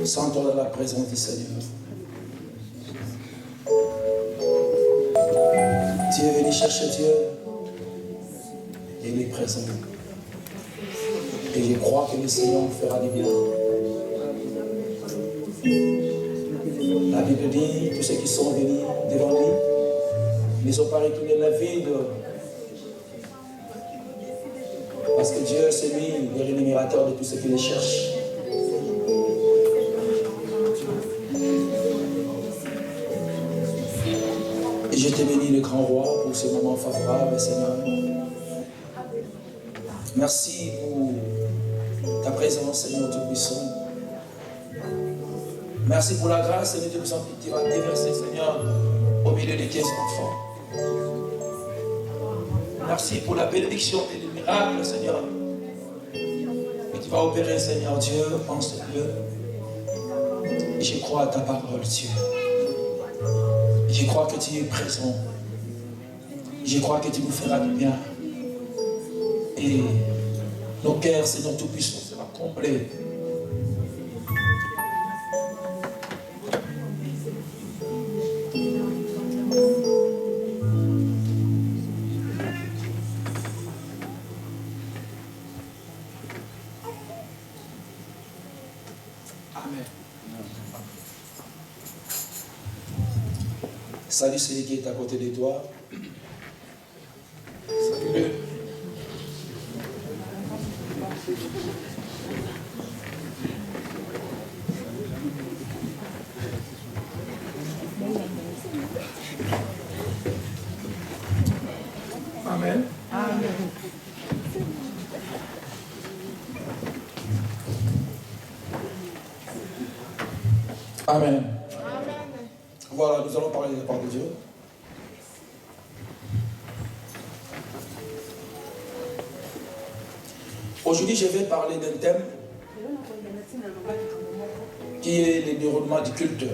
Sens-toi dans la présence du Seigneur. Tu es venu chercher Dieu. Et il est présent. Et je crois que le Seigneur fera du bien. La Bible dit, tous ceux qui sont venus devant lui, ils n'ont pas retourné la vide. Parce que Dieu, c'est lui, le rémunérateur de tous ceux qui le cherchent. Et je te bénis, le grand roi, pour ce moment favorable, Seigneur. Merci pour ta présence, Seigneur Tout-Puissant. Merci pour la grâce, Seigneur Tout-Puissant, que tu vas déverser, Seigneur, au milieu de tes enfants. Merci pour la bénédiction et le miracle, Seigneur, que tu vas opérer, Seigneur Dieu, en ce lieu. Et je crois à ta parole, Dieu. Je crois que tu es présent. Je crois que tu nous feras du bien. Et nos cœurs, Seigneur Tout-Puissant, sera complet. Amen. Salut celui qui est à côté de toi. Salut-le. Amen. Amen. Amen. Voilà, nous allons parler de la part de Dieu. Aujourd'hui, je vais parler d'un thème qui est le déroulement du culte.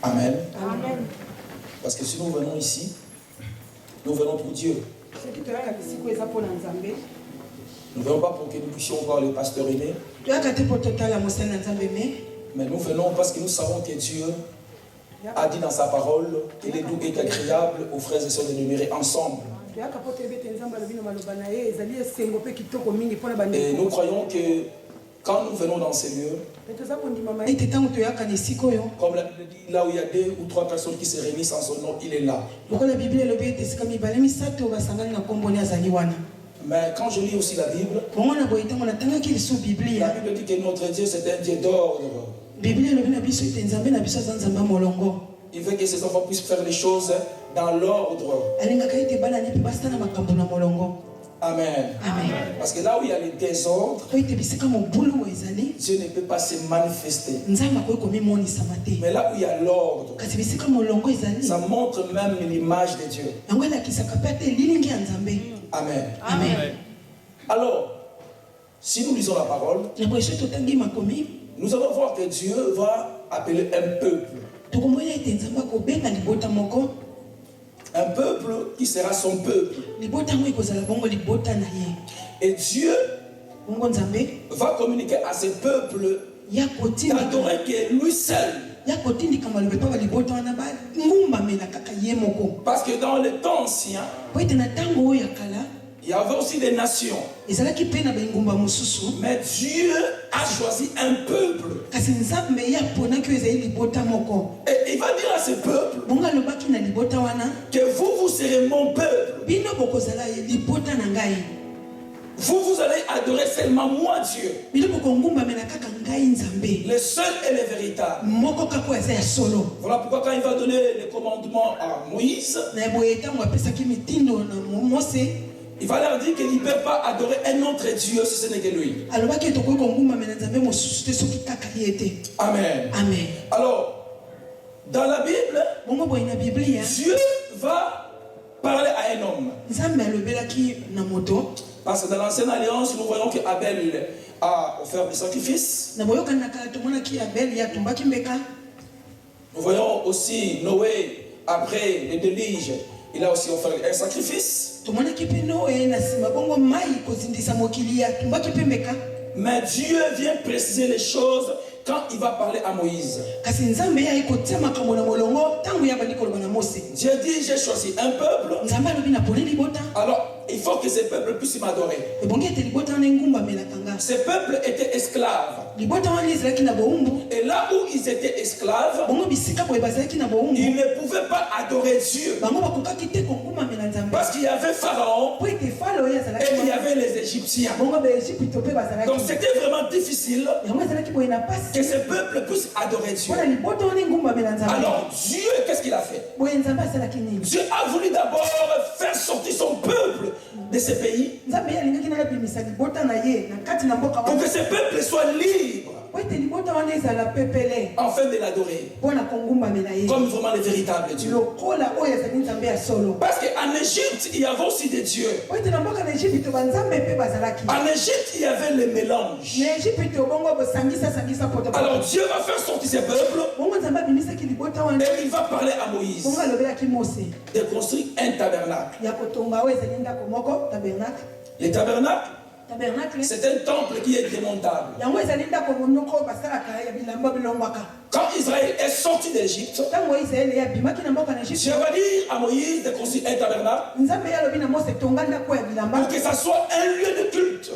Amen. Amen. Parce que si nous venons ici, nous venons pour Dieu. Nous ne venons pas pour que nous puissions voir le pasteur aimé. Mais nous venons parce que nous savons que Dieu a dit dans sa parole qu'il est doux et agréable aux frères et sœurs de demeurer ensemble. Et nous croyons que Quand nous venons dans ces lieux, comme la Bible dit, là où il y a 2 ou 3 personnes qui se réunissent en son nom, il est là. Mais quand je lis aussi la Bible dit que notre Dieu c'est un Dieu d'ordre. Il veut que ses enfants puissent faire les choses dans l'ordre. Amen. Amen. Parce que là où il y a le désordre, Dieu ne peut pas se manifester. Mais là où il y a l'ordre, ça montre même l'image de Dieu. Amen. Amen. Alors, si nous lisons la parole, nous allons voir que Dieu va appeler un peuple. Un peuple qui sera son peuple. Et Dieu va communiquer à ce peuple d'adorer que lui seul. Parce que dans le temps ancien, il y avait aussi des nations. Mais Dieu a choisi un peuple. Et il va dire à ce peuple que vous serez mon peuple. Vous allez adorer seulement moi, Dieu. Le seul et le véritable. Voilà pourquoi quand il va donner les commandements à Moïse, il va leur dire qu'il ne peut pas adorer un autre Dieu si ce n'est que lui. Amen. Amen. Alors, dans la Bible, Dieu va parler à un homme. Parce que dans l'ancienne alliance, nous voyons qu'Abel a offert des sacrifices. Nous voyons aussi Noé, après le déluge, il a aussi offert un sacrifice. Mais Dieu vient préciser les choses quand il va parler à Moïse. Dieu dit, j'ai choisi un peuple. Alors, il faut que ce peuple puisse m'adorer. Ce peuple était esclave. Et là où ils étaient esclaves, ils ne pouvaient pas adorer Dieu. Parce qu'il y avait Pharaon et il y avait les Égyptiens. Donc c'était vraiment difficile que ce peuple puisse adorer Dieu. Alors Dieu, qu'est-ce qu'il a fait? Dieu a voulu d'abord faire sortir son peuple de ce pays pour que ce peuple soit libre afin de l'adorer comme vraiment le véritable Dieu. Parce qu'en Égypte il y avait aussi des dieux. En Égypte il y avait le mélange. Alors Dieu va faire sortir ce peuple et il va parler à Moïse de construire un tabernacle. Le tabernacle, c'est un temple qui est démontable. Quand Israël est sorti d'Égypte, Dieu va dire à Moïse de construire un tabernacle pour que ça soit un lieu de culte.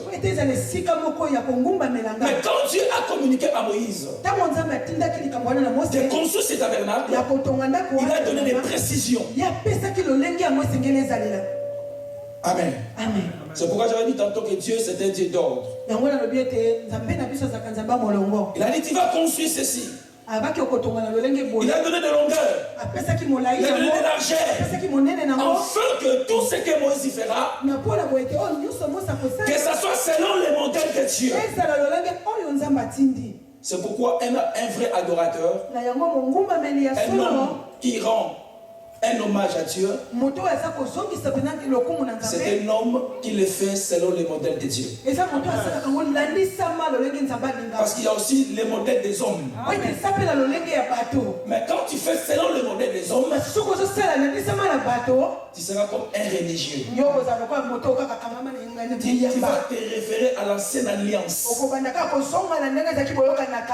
Mais quand Dieu a communiqué à Moïse de construire ce tabernacle, il a donné des précisions. Amen. Amen. C'est pourquoi j'avais dit tantôt que Dieu c'est un Dieu d'ordre. Il a dit tu vas construire ceci. Il a donné de longueur. Il a donné de largeur. Afin que tout ce que Moïse fera, que ça soit selon le modèle de Dieu. C'est pourquoi un vrai adorateur, un homme qui rend un hommage à Dieu, c'est un homme qui le fait selon le modèle de Dieu. Parce qu'il y a aussi le modèle des hommes. Mais quand tu fais selon le modèle des hommes, tu seras comme un religieux. Tu vas te référer à l'ancienne alliance.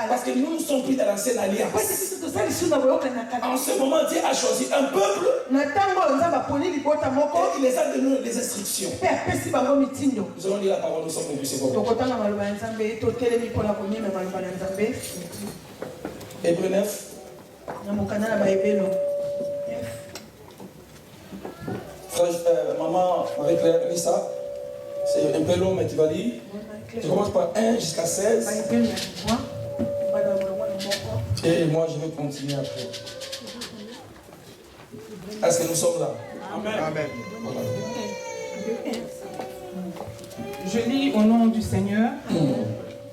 Parce que nous ne sommes plus dans l'ancienne alliance. En ce moment, Dieu a choisi un peuple et il les a donné les instructions. Nous allons lire la parole, nous sommes venus, c'est bon. Hébreux 9. Maman, avec Lisa, c'est un peu long, mais tu vas lire. Tu commences par 1 jusqu'à 16. Et moi, je vais continuer après. Est-ce que nous sommes là? Amen. Amen. Je lis au nom du Seigneur.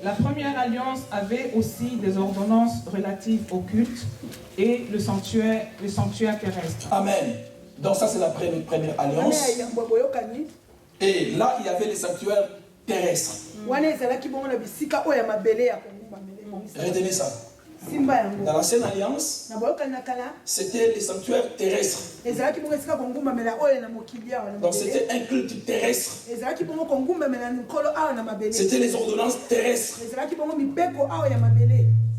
La première alliance avait aussi des ordonnances relatives au culte et le sanctuaire terrestre. Amen. Donc ça c'est la première alliance. Et là il y avait les sanctuaires terrestres. Retenez ça. Dans l'ancienne alliance, c'était les sanctuaires terrestres. Donc c'était un culte terrestre. C'était les ordonnances terrestres.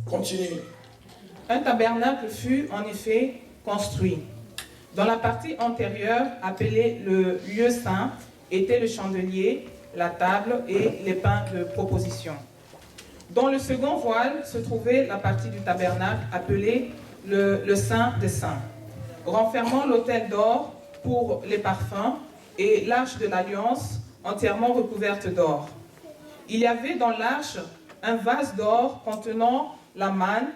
Continue. Un tabernacle fut en effet construit. Dans la partie antérieure, appelée le lieu saint, étaient le chandelier, la table et les pains de proposition. Dans le second voile se trouvait la partie du tabernacle appelée le Saint des Saints, renfermant l'autel d'or pour les parfums et l'arche de l'Alliance entièrement recouverte d'or. Il y avait dans l'arche un vase d'or contenant la manne,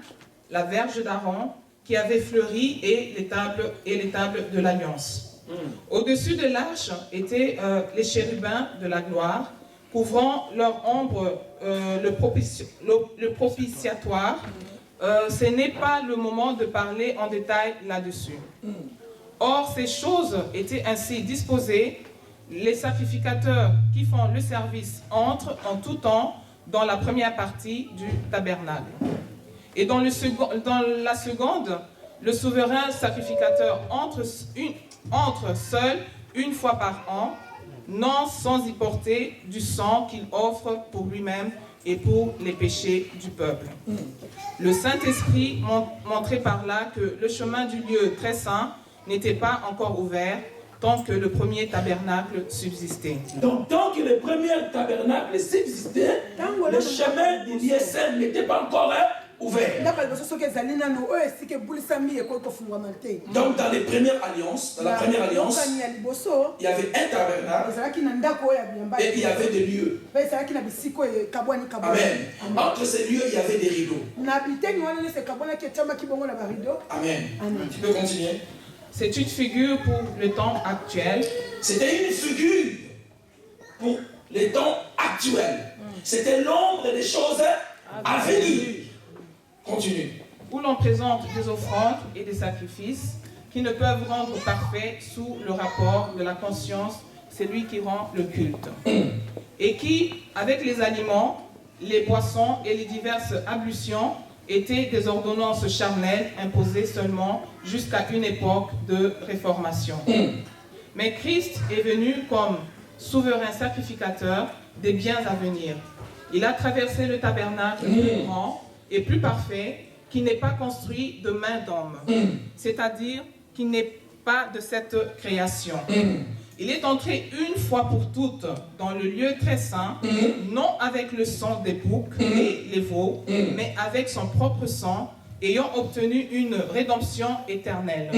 la verge d'Aaron qui avait fleuri et les tables de l'Alliance. Au-dessus de l'arche étaient les chérubins de la gloire, couvrant leur ombre le propitiatoire. Ce n'est pas le moment de parler en détail là-dessus. Or, ces choses étaient ainsi disposées. Les sacrificateurs qui font le service entrent en tout temps dans la première partie du tabernacle. Et dans la seconde, le souverain sacrificateur entre seul une fois par an, non sans y porter du sang qu'il offre pour lui-même et pour les péchés du peuple. Le Saint-Esprit montrait par là que le chemin du lieu très saint n'était pas encore ouvert tant que le premier tabernacle subsistait. Donc tant que le premier tabernacle subsistait, le chemin du lieu saint n'était pas encore ouvert. Donc dans les premières alliances, dans la première alliance, il y avait un tabernacle et il y avait des lieux. Amen. Entre ces lieux, il y avait des rideaux. Amen. Tu peux continuer. C'est une figure pour le temps actuel. C'était une figure pour les temps actuels. C'était l'ombre des choses à venir. Continue. Où l'on présente des offrandes et des sacrifices qui ne peuvent rendre parfait sous le rapport de la conscience, c'est lui qui rend le culte. Et qui, avec les aliments, les boissons et les diverses ablutions, étaient des ordonnances charnelles imposées seulement jusqu'à une époque de réformation. Mais Christ est venu comme souverain sacrificateur des biens à venir. Il a traversé le tabernacle plus grand et plus parfait, qui n'est pas construit de main d'homme, c'est-à-dire qui n'est pas de cette création. Il est entré une fois pour toutes dans le lieu très saint, non avec le sang des boucs et les veaux, mais avec son propre sang, ayant obtenu une rédemption éternelle.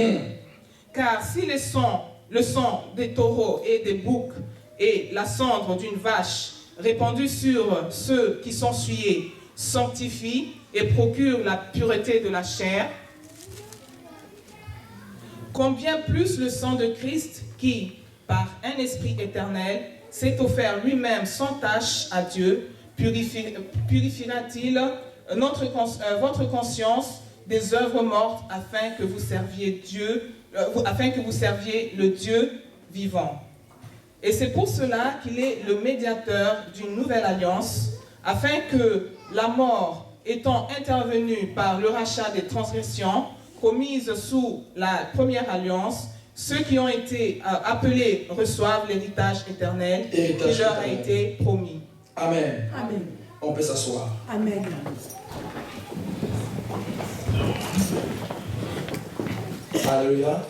Car si le sang des taureaux et des boucs et la cendre d'une vache répandue sur ceux qui sont souillés sanctifie et procure la pureté de la chair, combien plus le sang de Christ qui, par un esprit éternel, s'est offert lui-même sans tache à Dieu, purifiera-t-il votre conscience des œuvres mortes afin que vous serviez le Dieu vivant. Et c'est pour cela qu'il est le médiateur d'une nouvelle alliance, afin que la mort étant intervenue par le rachat des transgressions commises sous la première alliance, ceux qui ont été appelés reçoivent l'héritage éternel qui leur a été promis. Amen. Amen. On peut s'asseoir. Amen. Alléluia.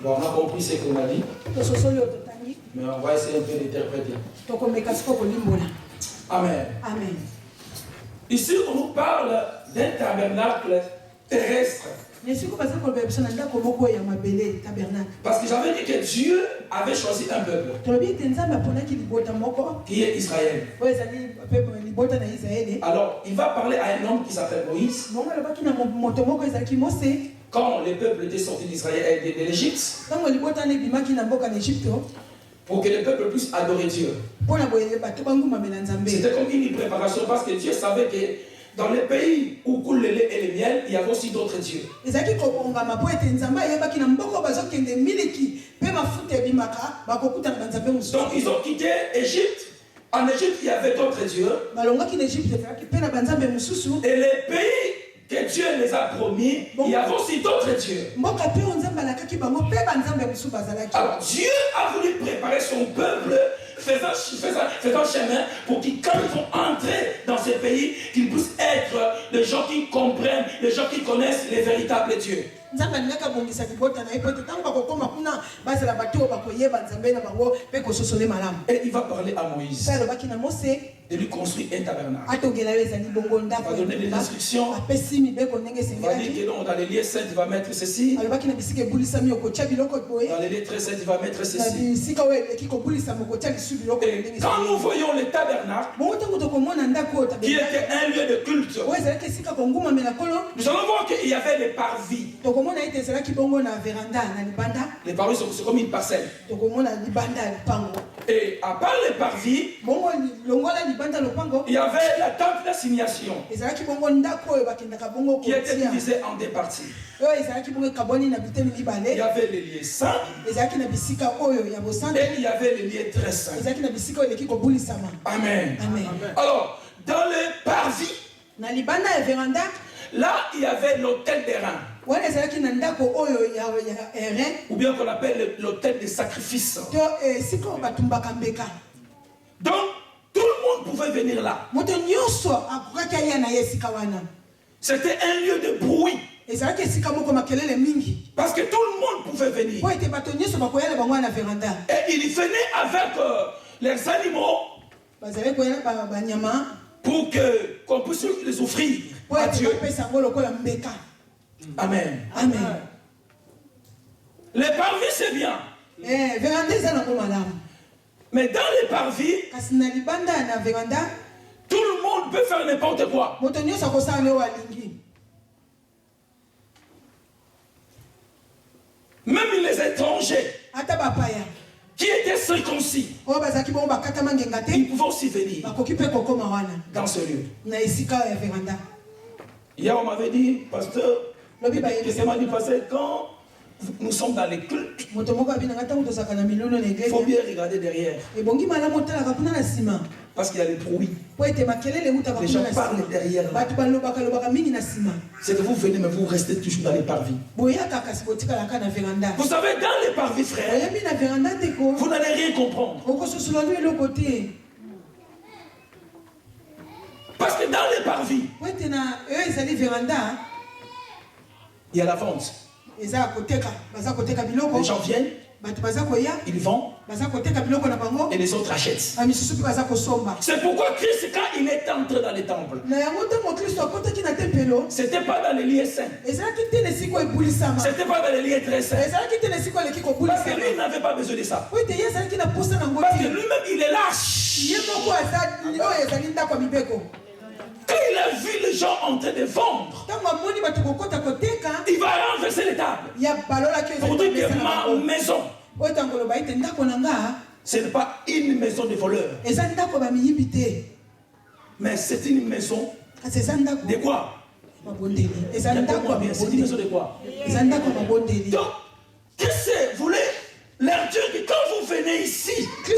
Bon, on a compris ce qu'on a dit, mais on va essayer un peu d'interpréter. Amen. Amen. Ici, on nous parle d'un tabernacle terrestre. Parce que j'avais dit que Dieu avait choisi un peuple qui est Israël. Alors, il va parler à un homme qui s'appelle Moïse. Quand les peuples étaient sortis d'Israël et de l'Égypte, pour que le peuple puisse adorer Dieu. C'était comme une préparation parce que Dieu savait que dans les pays où coule le lait et le miel, il y avait aussi d'autres dieux. Donc ils ont quitté l'Égypte. En Égypte, il y avait d'autres dieux. Et les pays que Dieu les a promis, il y avait aussi d'autres dieux. Alors Dieu a voulu préparer son peuple, faisant chemin pour qu'ils, quand ils vont entrer dans ces pays, qu'ils puissent être les gens qui comprennent, les gens qui connaissent les véritables dieux. Et il va parler à Moïse de lui construire un tabernacle. Il va donner des instructions. Il va dire que dans les lieux saints, il va mettre ceci. Dans les lieux très saints, il va mettre ceci. Et quand nous voyons le tabernacle, qui était un lieu de culte, nous allons voir qu'il y avait les parvis. Les parvis sont comme une parcelle. Et à part les parvis, il y avait la tente d'assignation qui était divisée en deux parties. Il y avait les lieux saints et il y avait les lieux très saints. Amen. Alors, dans les parvis, là, il y avait l'autel des reins. Ou bien qu'on appelle l'autel des sacrifices. Donc, tout le monde pouvait venir là. C'était un lieu de bruit. Parce que tout le monde pouvait venir. Et ils venaient avec leurs animaux pour qu'on puisse les offrir à Dieu. Amen. Les parvis, c'est bien. Mais dans les parvis, tout le monde peut faire n'importe quoi. Même les étrangers qui étaient circoncis, ils pouvaient aussi venir dans ce lieu. Hier, on m'avait dit, pasteur, quand nous sommes dans les cultes, il faut bien regarder derrière. Parce qu'il y a les bruits. Les gens parlent derrière. C'est que vous venez, mais vous restez toujours dans les parvis. Vous savez, dans les parvis, frère, vous n'allez rien comprendre. Parce que dans les parvis, il y a la vente. Les gens viennent, ils vendent, et les autres achètent. C'est pourquoi Christ, quand il est entré dans les temples, c'était pas dans les lieux saints. C'était pas dans les lieux très saints. Parce que lui, il n'avait pas besoin de ça. Parce que lui-même, il est lâche. Quand il a vu les gens en train de vendre, il va renverser les tables. Pour dire que ma maison, ce n'est pas une maison de voleurs. Mais c'est une maison de quoi? C'est une maison de quoi? Donc, qu'est-ce que vous voulez leur dire que quand vous venez ici, vous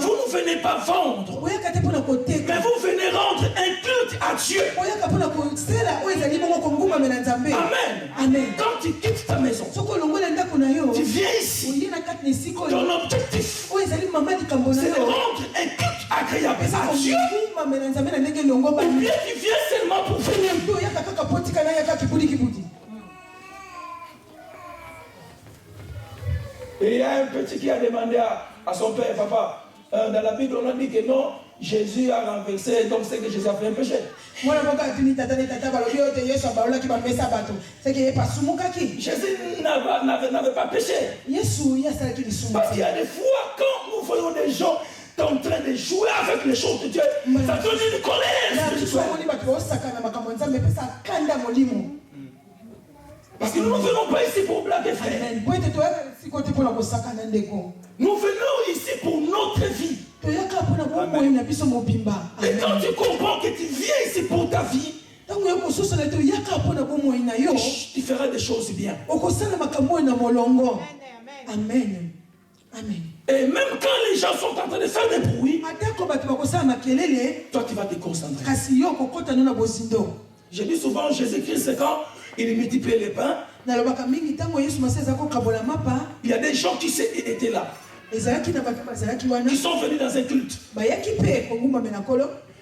ne venez pas vendre, mais vous venez rendre un culte à Dieu. Amen. Quand tu quittes ta maison, Ton objectif, c'est de rendre un culte agréable à Dieu. Ou bien tu viens seulement pour venir. Et il y a un petit qui a demandé à son père, papa, dans la Bible on a dit que non, Jésus a renversé, donc c'est que Jésus a fait un péché. Jésus n'avait pas péché. Parce qu'il y a des fois quand nous voyons des gens en train de jouer avec les choses de Dieu, ça donne une colère spirituelle. Parce que nous ne venons pas ici pour blaguer, frère. Nous venons ici pour notre vie. Amen. Et quand tu comprends que tu viens ici pour ta vie, tu feras des choses bien. Amen. Amen. Et même quand les gens sont en train de faire des bruits, toi tu vas te concentrer. Je dis souvent, Jésus-Christ, c'est quand il multiplie les pains. Il y a des gens qui étaient là. Ils sont venus dans un culte.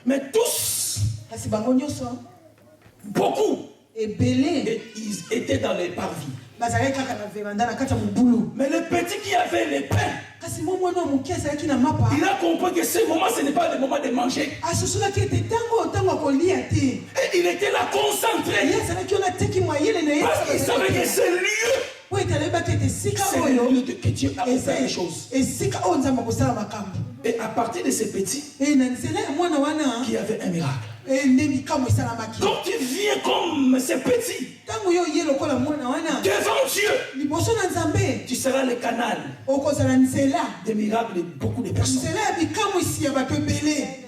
Mais tous, beaucoup, ils étaient dans les parvis. Mais le petit qui avait les pains, il a compris que ce moment, ce n'est pas le moment de manger. Et il était là concentré. Parce qu'il savait que ce lieu, c'est le lieu que Dieu a fait les choses. Et à partir de ces petits, il y avait un miracle. Quand tu viens comme ces petits devant Dieu, tu seras le canal des miracles de beaucoup de personnes.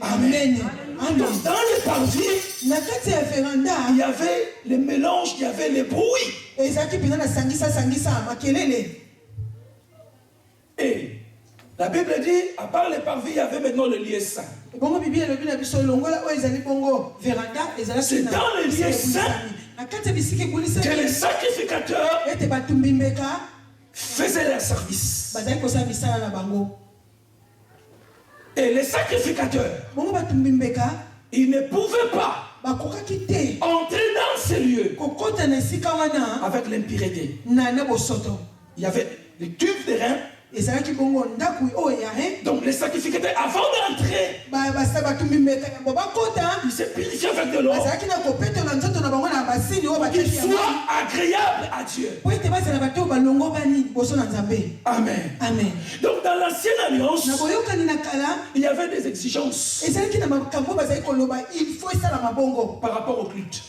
Amen. Donc, dans le parvis, il y avait le mélange, il y avait les bruits. Et la Bible dit, à part le parvis, il y avait maintenant le lieu saint. C'est dans le lieu saint que les sacrificateurs faisaient leur service. Et les sacrificateurs, ils ne pouvaient pas entrer dans ces lieux avec l'impureté. Il y avait les tubes de rein. Donc les sacrificateurs, avant d'entrer, ils se purifient avec de l'eau qu'ils soient agréables à Dieu. Amen. Amen. Donc dans l'ancienne alliance, il y avait des exigences par rapport au culte.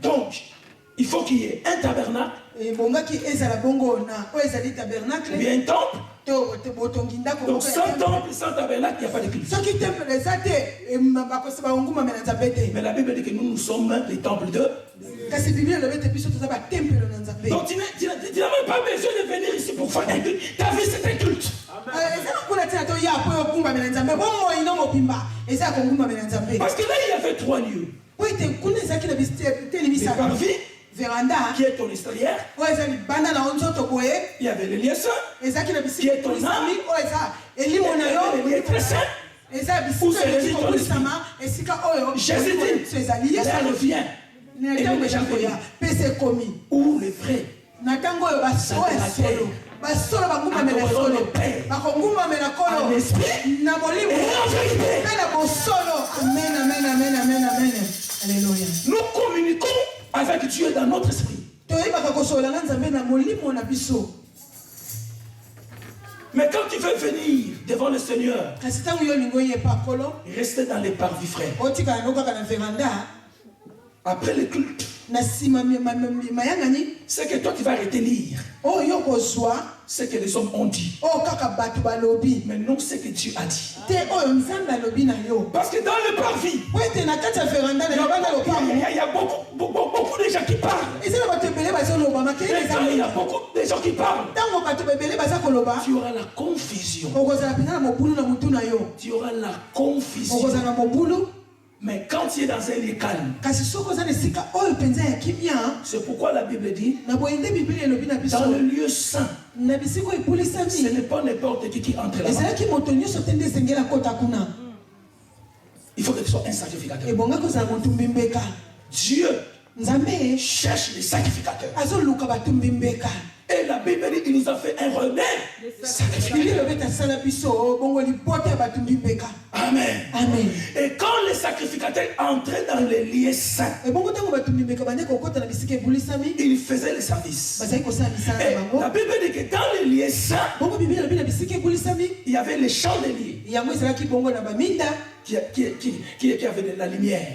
Donc il faut qu'il y ait un tabernacle, bien un temple. Donc sans temple, sans tabernacle, il n'y a pas de culte. Mais la Bible dit que nous sommes les temples de. Donc tu n'as même pas besoin de venir ici pour faire un culte. Ta vie c'est un culte. Parce que là il y avait 3 lieux. Le parvis, qui est ton extérieur. Il y avait le lieu saint, qui est ton âme. Et le lieu très saint, où se réside ton esprit. Jésus dit, là revient. Et le déjà venu. Où les vrais adoreront le Père en esprit et en vérité. Alléluia. Nous communiquons avec Dieu dans notre esprit. Mais quand tu veux venir devant le Seigneur, restez dans les parvis, frère. Après le culte, c'est que toi tu vas retenir ce que les hommes ont dit. Mais non ce que Dieu a dit. Parce que dans le parvis, il y a beaucoup de gens qui parlent. Et quand il y a beaucoup de gens qui parlent, tu auras la confusion. Tu auras la confusion. Mais quand tu es dans un lieu calme, kasi soko za nesika oyo penza ya kimia c'est pourquoi la Bible dit, na boyende Bible elobi na biso dans le lieu saint, na bisiko ce epulisami n'est pas n'importe qui entre là-bas. ezalaki moto nyonso te nde esengeli akota kuna Il faut que tu sois un sacrificateur. ebonga kozala motumbi mbeka Dieu nzambe cherche les sacrificateurs. azoluka batumbi mbeka Et la Bible dit, il nous a fait un remède bible sacrificateur. elobi tasala biso bongo libota ya batumbi mbeka Amen. amen Et quand les sacrificateurs entraient dans les lieux saints, ebongo ntango batumbi mbeka bande kokota na bisika ebulisami ils faisaient le service. bazali kosala misala Et na bango la Bible dit que dans les lieux saints, bongo bible elobi na bisika ebulisami il y avait les chandeliers yango ezalaki bongo na baminda qui avaient de la lumière.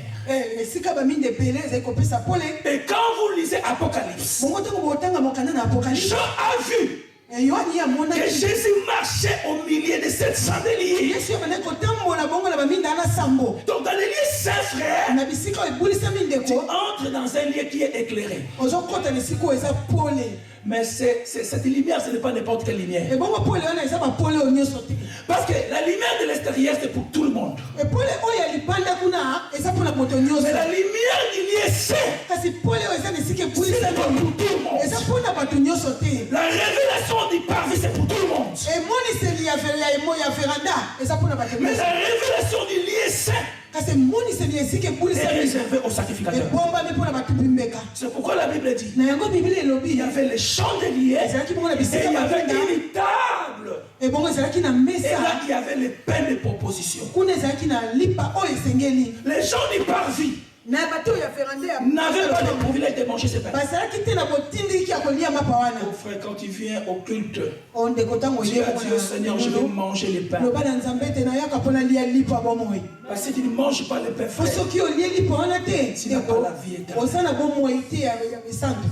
esika baminda ebele ezali kopesa pole Et quand vous lisez Apocalypse, bongo ntango botanga mokanda na apokalipse Jean a vu yohani ye que amonaki Jésus marchait au milieu de cette chandelier. yesu abandaki kotambola bongo na baminda ana sambo Donc dans les lieux saints, frère, na bisika oyo ebulisami tu ndeko entres dans un lieu qui est éclairé. ozokɔta na esika oyo eza pole Mais cette lumière, ce n'est pas n'importe quelle lumière. ebongo pole wana eza bapole oyo nyonso te Parce que la lumière de l'extérieur, c'est pour tout le monde. epole oyo ya libanda kuna eza mpona moto nyonso Mais la lumière du lieu saint, kasi pole oyo eza na esika ce n'est pas ebulisami pour tout le monde. eza mpona bato nyonso te La révélation du parvis, c'est pour tout le monde. emoniseli ya veranda eza mpona bato Mais nyonso la révélation du lieu saint kasi emoniseli ya esika est ebulisami réservée aux sacrificateurs. ebombami mpona batumbi mbeka C'est pourquoi la Bible dit, na yango bibili il y elobi avait les chandeliers ezalaki bongo na et il bisika y avait baminda une table. ebongo ezalaki na Et là, mesa il y avait les pains de proposition. kuna ezalaki na lipa oyo esengeli Les gens du parvis na bato oyo ya veranda ya n'avaient pas le privilège de manger ces pains. bazalaki te na botindiki ya kolia mapa wana Oh frère, quand tu viens au culte, ondeko ntango dis à Dieu, Seigneur, je vais manger les pains. loba na nzambe ete nayaka mpona lia lipa bomoi Parce que si tu ne manges pas les pains, po frère, soki olie lipa wana te tu n'as pas la vie éternelle. oza na bomoi te ya misantu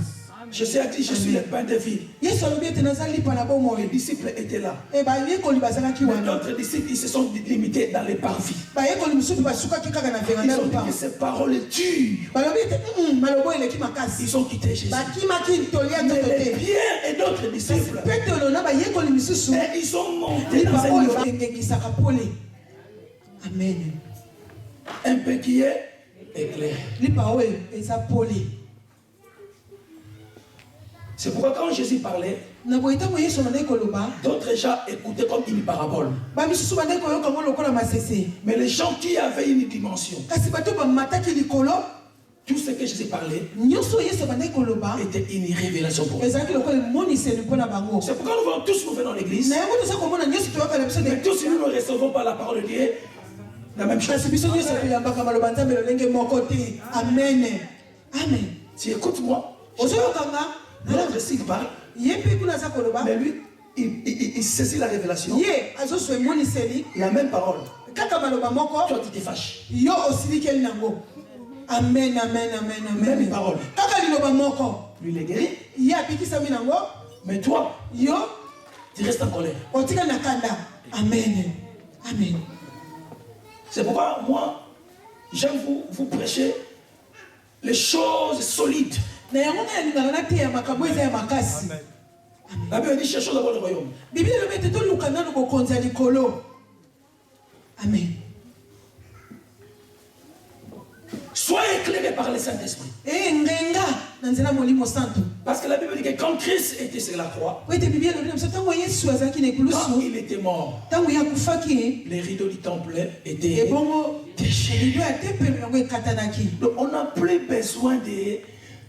Jésus a dit, je suis le pain de vie. yesu alobi ete naza lipa na bomoi Les disciples étaient là. e bayekoli bazalaki Mais wana d'autres disciples, ils se sont limités dans les parvis. bayekoli mosusu basukaki kaka na Ils veranda ont dit lupa que ces paroles dures. balobi ete malobo eleki makasi Ils ont quitté Jésus. bakimaki tolia Mais nzoto les te Pierre et d'autres kasi disciples, petelo na bayekoli misusu et ils ont monté dans lipa un oyo niveau engengisaka pole amen un peu qui est éclairé. lipa oyo eza pole C'est pourquoi quand Jésus parlait, na boye ntango yesu bandaki koloba d'autres gens écoutaient comme une parabole. bamisusu bandaki koyoka ngo lokola masese Mais les gens qui avaient une dimension, kasi bato bamataki likolo tout ce que Jésus parlait nyonso oyo yesu bandaki koloba était une révélation pour eux. ezalaki lokola emoniseli mpona bango C'est pourquoi nous venons à l'église, na yango toza komona nyonso toyoka na biso mais de tous nous ne recevons pas la parole de Dieu, la même chose. kasi biso nyonso toyambaka maloba nzambe lolenge moko te amen amen Tu écoutes moi, ozoyokanga l'autre s'il parle, ye mpe kuna aza koloba mais lui, il saisit la révélation, ye azoswa emoniseli la même parole. kaka maloba moko Toi, tu te fâches. yo osilikeli nango amen amen amen Même amen parole. kaka liloba moko Lui, il est guéri, ye abikisami nango mais toi, yo tu restes en colère. otika na kanda amen amen C'est pourquoi moi, j'aime vous prêcher les choses solides. na yango ngai alingaka nateya makambo eza ya makasi La Bible dit cherchons d'abord le royaume. bibili elobi ete toluka nanu bokonzi ya likolo amen Sois éclairé par le Saint-Esprit. ngenga na nzela molimo santo Parce que la Bible dit que quand Christ était sur la croix, po ete bibili elobi na biso ntango yesu azalaki na quand ekulusu il était mort, ntango ye akufaki les rideaux du temple étaient ebongo lido ya tempelo yango ekatanaki Donc on n'a plus besoin de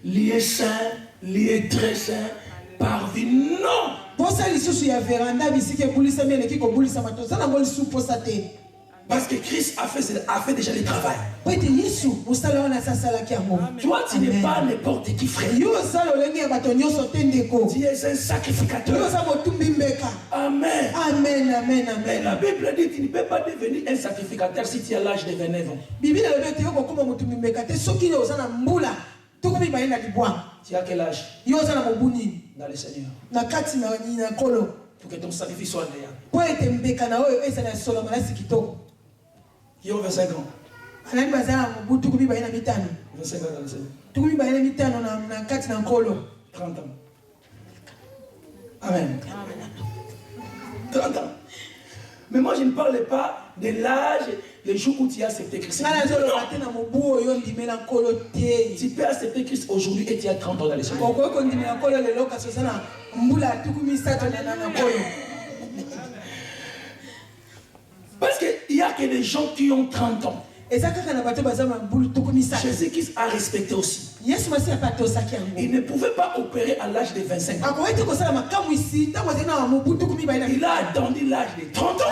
lieux saints, lieux très saints, parvis. Non! posa lisusu ya veranda bisika ebulisami eleki kobulisama toza nango lisu posa te Parce que Christ a fait déjà le travail. po ete yesu mosala wana asi asalaki yango Toi, tu n'es pas n'importe qui, frère. yo oza lolenge ya bato nyonso te ndeko Tu es un yo sacrificateur. oza motumbi mbeka Amen. amen amen Mais amen la Bible dit que tu ne peux pas devenir un sacrificateur si tu as l'âge de 29 ans. bibili elobi ete yo kokoma motumbi mbeka te soki yo oza na mbula tokomi baye na libwa Tu as quel âge yo oza na mobu nini dans le Seigneur? na kati na nkolo Pour que ton sacrifice soit agréable. po ete mbeka na oyo ezala solo malasi kitoko Qui ont 25 ans? anani baza na mobu tuku mibale na mitano 25 ans dans le Seigneur. tuku mibale na mitano na kati na nkolo 30 ans. Amen. 30 ans. Mais moi, je ne parle pas de l'âge les jours où tu as accepté Christ. Nga nazoloba te na mobu oyo ndimela nkolo te. Tu peux accepter Christ aujourd'hui et tu as 30 ans dans les Seigneur. Okoki kondimela nkolo lelo kasi oza na mbula tuku misato na nkolo. Parce qu'il n'y a que des gens qui ont 30 ans. Jésus-Christ a respecté aussi. Il ne pouvait pas opérer à l'âge de 25 ans. Il a attendu l'âge de 30 ans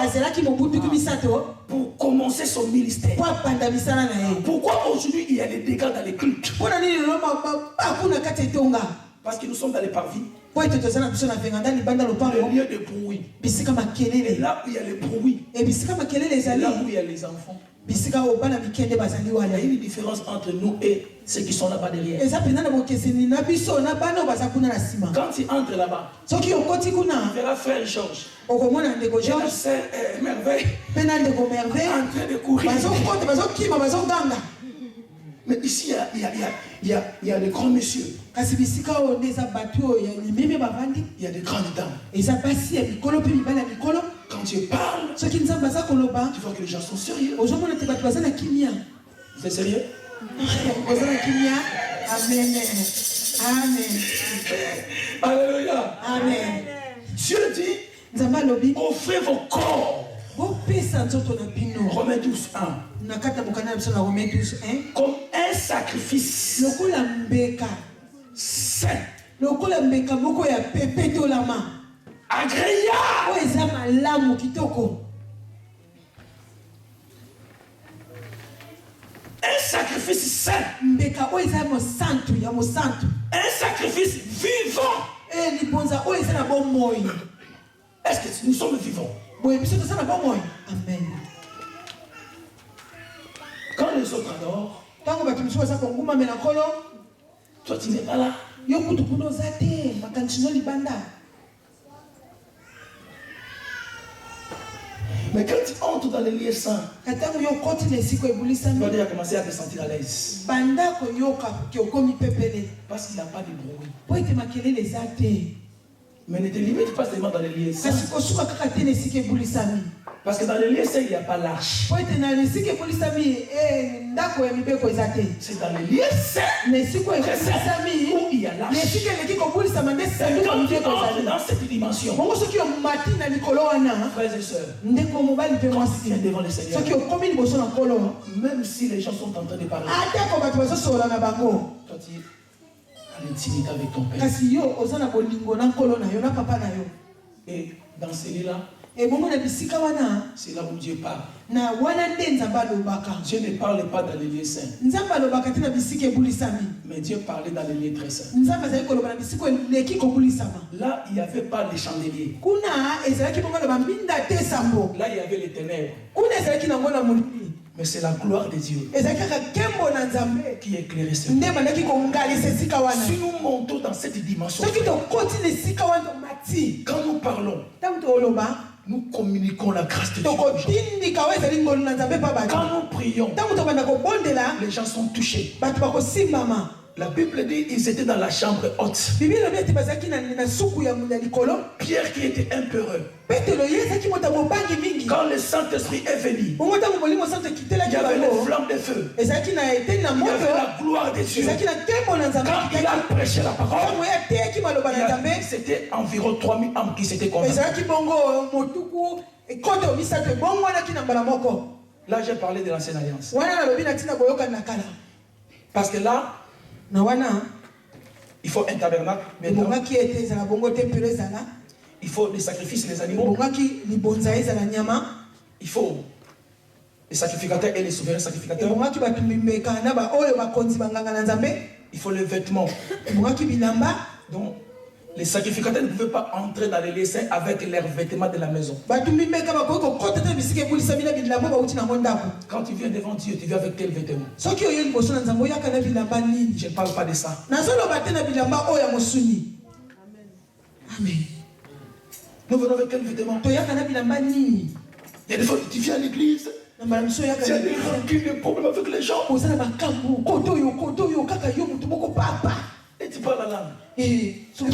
pour commencer son ministère. Pourquoi aujourd'hui il y a des dégâts dans les cultes? Parce que nous sommes dans les parvis. Au lieu de bruit. Et là où il y a le bruit. Et là où il y a les enfants. Il y a une différence entre nous et ceux qui sont là-bas derrière. Quand tu entres là-bas, tu verras frère Georges et la sœur Merveille en train de courir. Mais ici, il y a des grands messieurs. Il y a des grandes dames. Quand tu parles, tu vois que les gens sont sérieux. C'est sérieux? Amen. Amen. Alléluia. Amen. Dieu dit, offrez vos corps. Romains 12, 1. Comme un sacrifice saint, agréable. Un sacrifice saint. Un sacrifice vivant. Est-ce que nous sommes vivants? Amen. Quand les autres adorent, toi tu n'es pas là. Mais quand tu entres dans les lieux saints, tu vas déjà commencer à te sentir à l'aise. Parce qu'il n'y a pas de bruit. Mais ne te limite pas seulement dans les lieux saints. Parce que dans les lieux saints, il n'y a pas l'arche. C'est dans les lieux saints où il y a l'arche. Et quand tu entres dans cette dimension, frères et sœurs, quand tu viens devant le Seigneur, même si les gens sont en train de parler, toi tu es à l'intimité avec ton Père. Et dans celui-là, c'est là où Dieu parle. Dieu ne parle pas dans les lieux saints. Mais Dieu parlait dans les lieux très saints. Là, il n'y avait pas de chandelier. Là, il y avait les ténèbres. Mais c'est la gloire de Dieu qui éclairait ce monde. Si nous montons dans cette dimension, quand nous parlons, nous communiquons la grâce de Dieu. Quand nous prions, les gens sont touchés. La Bible dit qu'ils étaient dans la chambre haute. Pierre qui était un peureux. Quand le Saint-Esprit est venu, il y avait les flammes de feu. Il y avait la gloire de Dieu. Quand il a prêché la parole, c'était environ 3000 âmes qui s'étaient converties. Là, j'ai parlé de l'ancienne alliance. Parce que là, il faut un tabernacle. Il faut des sacrifices, les animaux. Il faut les sacrificateurs et les souverains sacrificateurs. Il faut les vêtements. Donc, les sacrificateurs ne pouvaient pas entrer dans les lieux saints avec leurs vêtements de la maison. Quand tu viens devant Dieu, tu viens avec quel vêtement? Je ne parle pas de ça. Amen. Nous venons avec quel vêtement? Il y a des fois tu viens à l'église. Tu as des rancunes, des problèmes avec les gens. Et tu tu parles la langue. Et Tu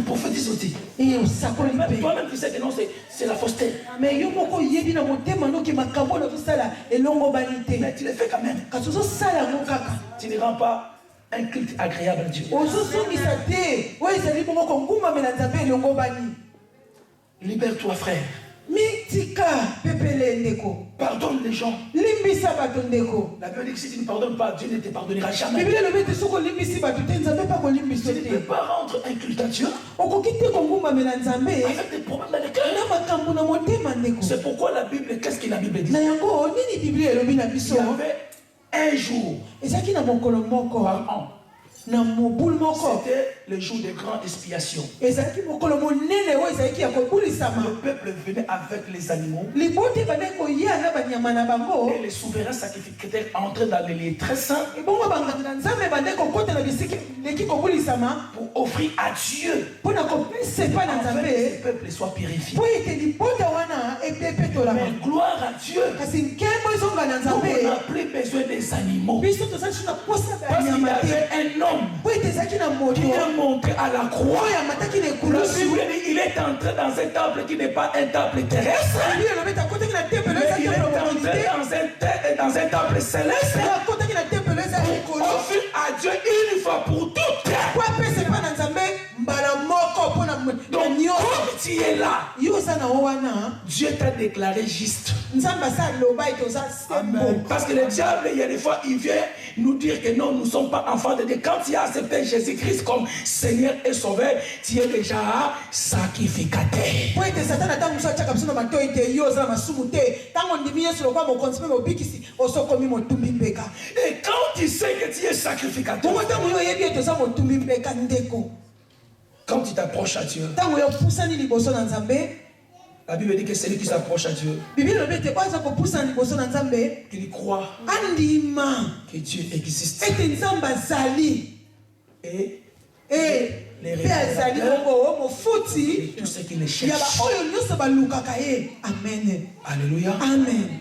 prophétises aussi. Même toi-même, tu sais que non, c'est la fausseté. mais yo moko yebi na motema no ke makambo na tosala elongo banité. Mais tu le fais quand même. Kasi ozosala ngo kaka. Tu ne rends pas un culte agréable à Dieu. Ozosongisa te oyo ezali bongo kongumbamela nzambe elongo bani. Libère-toi, frère. Mitika pepele ndeko. Pardonne les gens. Limbisa bato ndeko. La Bible dit que si tu ne pardonnes pas, Dieu ne te pardonnera jamais. Biblia lobi te soko limbisi bato te nzambe pa kolimbisa Tu ne te. peux pas rendre un culte à Dieu Okoki te kongumbamela nzambe avec des problèmes dans le cœur. na makambo na motema ndeko. C'est pourquoi la Bible, qu'est-ce que la Bible dit? Na yango nini Biblia elobi na Il biso? y avait un jour Ezaki na mokolo moko par an. na mobulu moko. C'était le jour de grande expiation. Ezaki mokolo monene oyo ezalaki ya kobulisama. Le peuple venait avec les animaux Libota ebandaki koya na banyama na bango. et les souverains sacrificateurs entraient dans les lieux très saints Ebongo banganga na nzambe ebandaki kokota na bisika leki kobulisama pour offrir à Dieu mpo na kopesa epai na afin que nzambe ce peuple soit purifié. mpo ete libota wana epepetolama. Mais gloire à Dieu, Kasi nkembo ezonga na nous nzambe on n'a plus besoin des animaux. biso tozali so na posa Parce qu'il y banyama te avait un homme mpo ete ezalaki na moto qui est monté à la croix. oyo amataki na La ekulusu. Bible dit il est entré dans un temple qui n'est pas un temple terrestre, Bible elobi ete akotaki na tempelo mais eza il est tempelo ya entré mokonzi dans un temple céleste. te akotaki na tempelo eza ya likolo Offrir à Dieu une fois pour toutes. po apesa epai na nzambe mbala moko mpo na Donc, nyonso. comme tu es là, Yo oza na o wana Dieu t'a déclaré juste. nzambe asa aloba ete oza sembo. Parce que le diable, il y a des fois, il vient nous dire que non, nous ne sommes pas enfants de Dieu. Quand tu as accepté Jésus-Christ comme Seigneur et Sauveur, tu es déjà sacrificateur. Po ete satana ntango mosu atiaka biso na matoi te yo oza na masumu te ntango ndimi yesu lokwa mokonzi mpe mobikisi osokomi motumbi mbeka. Et quand tu sais que tu es sacrificateur, bongo ntango yo oyebi ete oza motumbi mbeka ndeko quand tu t'approches à Dieu, ntango yo opusani liboso na nzambe la Bible dit que celui qui s'approche à Dieu, biblia elobi ete oyo aza kopusana liboso na nzambe qu'il croit andima que Dieu existe. ete nzambe azali Et mpe azali bongo mofuti tout ce qui le ya cherche. baoyo nyonso balukaka ye. Amen, Alléluia. amen.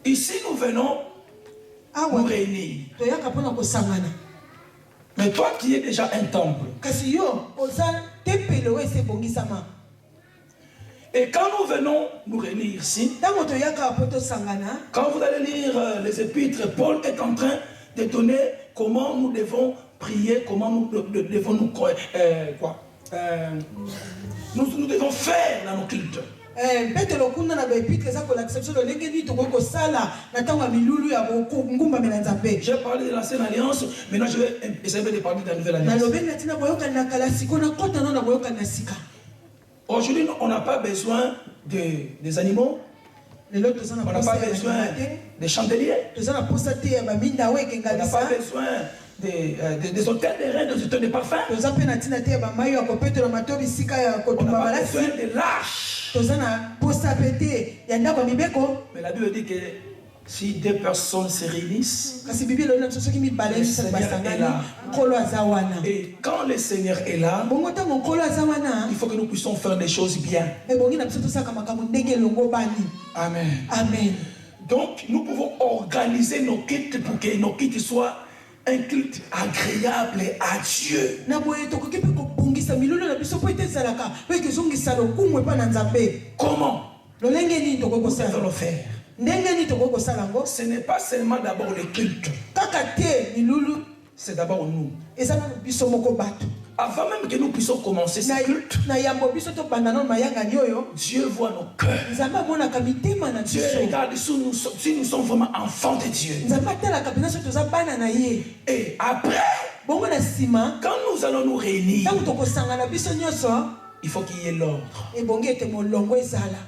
Ici, nous venons nous Awa réunir. toyaka mpona kosangana Mais toi qui es déjà un temple, kasi yo oza tempelo oyo esi ebongisama. et quand nous venons nous réunir ici, Ntango toyaka mpo tosangana quand vous allez lire les épîtres, Paul est en train de donner comment nous devons prier, comment nous devons nous nous devons faire dans nos cultes. petelo kuna na baepitre eza kolakisa biso lolenge nini tokoki kosala na ntango ya milulu ya ngumbamela nzambe. J'ai parlé de l'ancienne alliance, maintenant je vais essayer de parler de la nouvelle alliance. nalobi nati na boyokani na kala siko nakota no na boyokani na sika. Aujourd'hui, on n'a pas besoin des animaux, lelo toza na on n'a posa pas ya besoin banyama te des chandeliers, toza na posa te ya baminda oyo on n'a ekenganisa pas besoin des hôtels de reins, des hôtels de parfum, toza mpe na ntina te ya bamayi ya kopetola mato bisika ya on n'a kotumba pas malasi besoin de lâches. toza na posa mpe te ya ndako ya mibeko. Mais la Bible dit que si deux personnes se réunissent, kasi bibi elobi na biso soki mibale misato basangani nkolo aza wana. et quand le Seigneur est là, bongo ntango nkolo aza wana il faut que nous puissions faire des choses bien. ebongi na biso tosalaka makambo ndenge elongo bani. Amen. Amen. Donc, nous pouvons organiser nos cultes pour que nos cultes soient un culte agréable à Dieu. na boye tokoki mpe kobongisa milolo na biso mpo ete ezalaka mpo ekezongisa lokumu epai na nzambe. Comment lolenge nini tokoki nous devons kosala le faire? ndenge nini tokoki kosala yango. Ce n'est pas seulement d'abord le culte, kaka te milulu c'est d'abord nous. eza nano biso moko bato Avant même que nous puissions commencer ce culte, na yambo biso tobanda nano mayangani oyo Dieu voit nos cœurs. nzambe amonaka mitema na Dieu biso. regarde si nous sommes vraiment enfants de Dieu. nzambe atalaka mpena so toza bana na ye. Et après, bongo na nsima quand nous allons nous réunir, ntango tokosangana biso nyonso il faut qu'il y ait l'ordre. ebongi ete molongo ezala.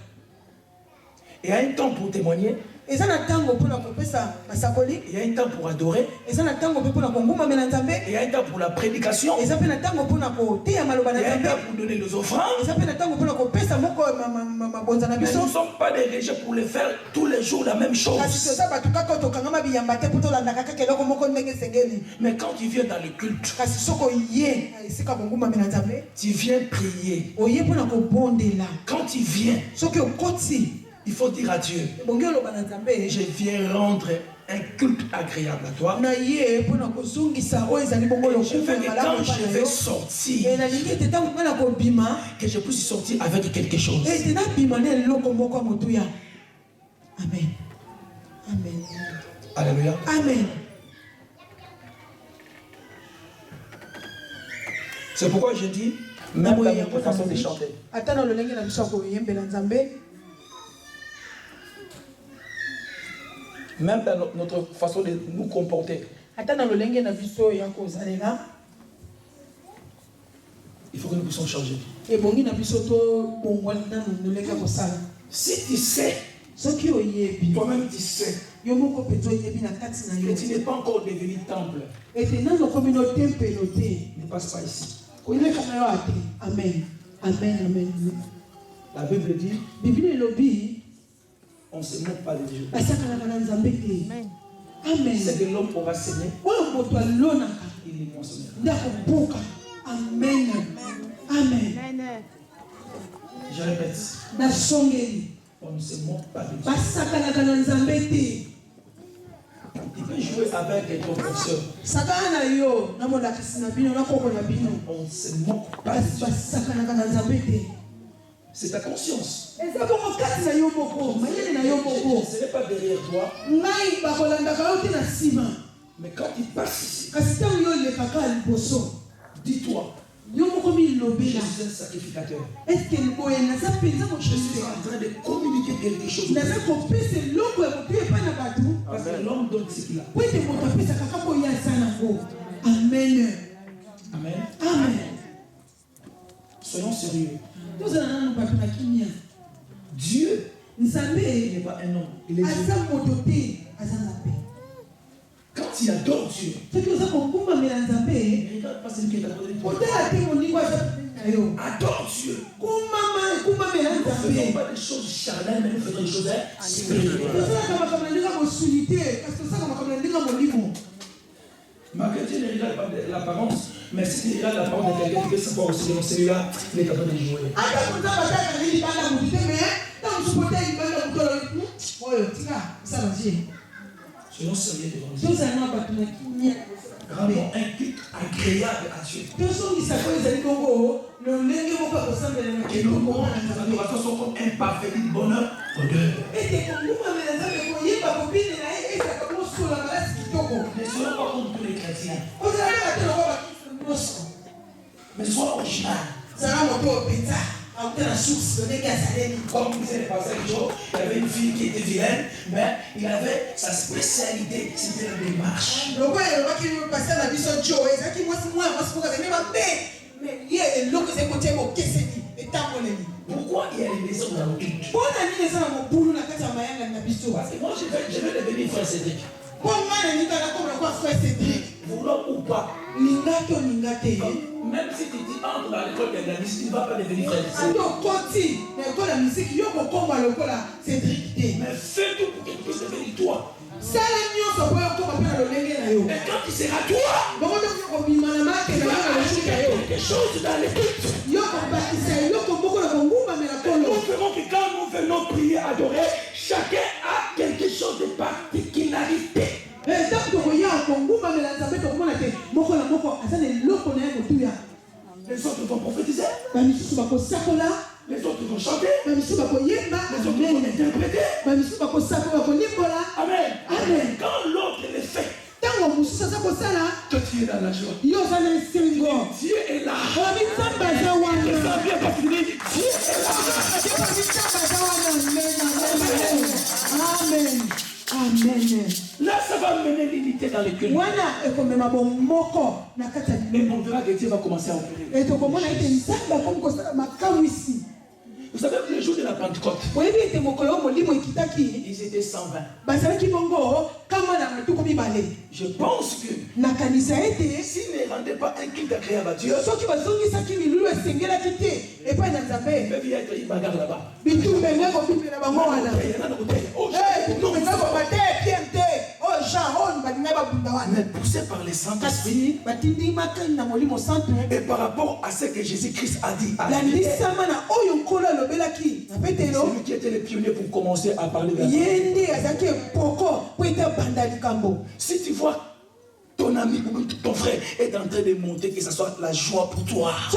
Il y a un temps pour témoigner, eza na ntango mpona kopesa masakoli, il y a un temps pour adorer, eza na ntango mpe mpona kongumamela nzambe, il y a un temps pour la prédication, eza mpe na ntango mpona koteya maloba il na y a un nzambe, temps pour donner les offrandes. eza mpe na ntango mpona kopesa moko mabonza na Mais biso. nous ne sommes pas des religieux pour les faire tous les jours la même kasi chose. toza bato kaka tokangama biyamba te mpo tolandaka kaka eloko moko ndenge esengeli. Mais quand tu viens dans le culte, kasi soko ye na esika kongumamela nzambe tu viens prier. oye mpona kobondela. Quand tu viens, soki okoti il faut dire à Dieu, ebongi oloba na nzambe je viens rendre un culte agréable à toi. Na ye pona kozungisa o ezali bongo Je veux que quand je vais sortir, et na lingi te tango na ko bima que je puisse sortir avec quelque chose. et te na bima ne loko moko motuya. Amen. Amen. Alléluia. Amen. C'est pourquoi je dis, même dans notre façon de chanter, Attends le lenge na biso ko yembela Nzambe. même dans notre façon de nous comporter, Attends le lenge na biso ya ko zalela. il faut que nous puissions changer. Et bongi na biso to bongwali na no lenge ko sala. Si tu sais, Soki oyebi. toi-même tu sais, Yo moko peto yebi na kati na que yo. tu n'es pas encore devenu temple, Et te na no communauté peloté. ne passe pas ici. Koile kana yo ate. Amen. Amen. Amen. La Bible dit, Bible lobi on ne se moque pas de Dieu. basaka na Nzambe te. Amen. C'est que l'homme aura semé, Oyo moto alonaka il est moissonneur. ndako buka. Amen. Amen. Je répète, Na songeli on ne se moque pas de Dieu. basaka na Nzambe te. Tu peux jouer avec ton professeur. Saka na yo na molakisi na bino na koko na bino. On ne se moque pas de Dieu. Basaka na Nzambe te. C'est ta conscience. Eza bongo kati na yo moko, mayele na yo Je moko. ne serai pas derrière toi, Ngai bakolandaka yo te na nsima. mais quand tu passes ici, Kasi ntango yo olekaka liboso, dis-toi, yo moko je milobela. suis un sacrificateur. Eske boye naza mpenza Je suis mokonzi en train de communiquer quelque chose. naza kopesa eloko ya motu epai na bato Parce que l'homme donne ce qu'il a. po ete moto apesaka kaka oyo aza nango. Amen. Amen. Amen. Soyons sérieux. Tozala nanu bato na kimia. Dieu Nzambe n'est pas un homme, il est Dieu. aza moto te, aza na pe. Quand tu adores Dieu, Soki oza kokumbamela Nzambe, regarde pas celui qui est à côté de toi. otala te moningo aza pembeni na yo. Adore Dieu. Kumbamela Nous ne faisons Nzambe. pas des choses charnelles, mais nous faisons des choses spirituelles. Tosalaka makambo na ndenge ya mosuni te, kasi tosalaka makambo na ndenge ya molimo. Malgré Dieu ne regarde pas l'apparence, mais si tu regardes l'apparence de quelqu'un, tu peux savoir aussi que celui-là, il est en train de jouer. Ata kuzaba tata nili banda mutite me, ta musupote ibanda mutolo. Oyo tika, sala je. Soyons sérieux devant Dieu. Tozana bato na kimia. Rendons un culte agréable à Dieu. Tozongisa ko ezali bongo, le ndenge moko akosambela na Que nos kitoko. adorations sont comme un parfait de bonheur odeur. Ete kongumamela Nzambe koyeba kobine na ye ezaka mosola malasi kitoko. Ne soyons pas comme tous les chrétiens, Ozalaka te lokwa bakristo nyonso. mais sois original. Zala moto oyo mpenza, akuta na source ndenge azaleli. Comme disait le pasteur Joe, il y avait une fille qui était vilaine, mais il avait sa spécialité, c'était la démarche. Lokwa elobaki pasteur na biso jo, ezalaki mwasi moko azali mabe. Mais ye eloko ezali kotia bokeseni etamboleli. Pourquoi il y a les maisons dans le culte? Mpona nini eza na mobulu na kati ya mayanga na biso? Parce que moi je vais devenir frère Cédric. Mpo nga na nika nakomona kwa frère Cédric. Vouloir ou pas, Linga to linga te. même si tu entres dans l'école de la musique, tu ne vas pas devenir frère Ati Cédric. okoti na ekolo ya misiki yo kokomba lokola Cédric te. Mais fais tout pour que tu puisses devenir toi. Sala nyonso po okoma mpe na lolenge na yo. Et quand tu seras toi, Bongo nde kobima na mate tu na yo vas na lolenge na yo. ajouter quelque chose dans les cultes. Yo kobakisa eloko moko na kongumamela kolo. Nous ferons que quand nous venons prier, adorer, chacun a quelque chose de particularité. Ntango tokoya kongumamela Nzambe tokomona te moko na moko aza na eloko na ye kotuya. Les autres vont prophétiser, Bamisusu bakosakola, les autres vont chanter, bamisusu bakoyemba, les autres vont interpréter. bamisusu bakosakola bakolimbola. Amen. Amen. Quand l'autre le fait, Ntango mosusu aza kosala, toi tu es dans la joie. yo oza na esengo. Dieu est là. Obi Nzambe aza wana. Le temps bien pas fini. Dieu est là. Obi Nzambe aza wana. Amen. Amen. Là, ça va mener l'unité dans le culte. Wana ekomema bomoko na kati ya Et biloko. on verra que Dieu va commencer à opérer. Et tokomona ete Nzambe akomi kosala makambo isi. Vous savez, le jour de la Pentecôte, Oyebi ete mokolo oyo molimo ekitaki, ils étaient 120. bazalaki bongo kama na matuku mibale. Je pense que Nakanisa ete s'ils ne rendaient pas un culte agréable à Dieu, soki bazongisaki milulu esengelaki te epai na ils Nzambe, peuvent y être une bagarre là-bas. bitumbe nde kobimela bango wana. Il y en a de côté. Oh, bitumbe nde kobate epiem te. Oh Jean, oh Mais poussé par les Saint-Esprit et par rapport à ce que Jésus-Christ a dit à Pierre, c'est lui qui était le pionnier pour commencer à parler de la foi. Si tu vois ton ami ou ton frère est en train de monter, que ce soit la joie pour toi. Et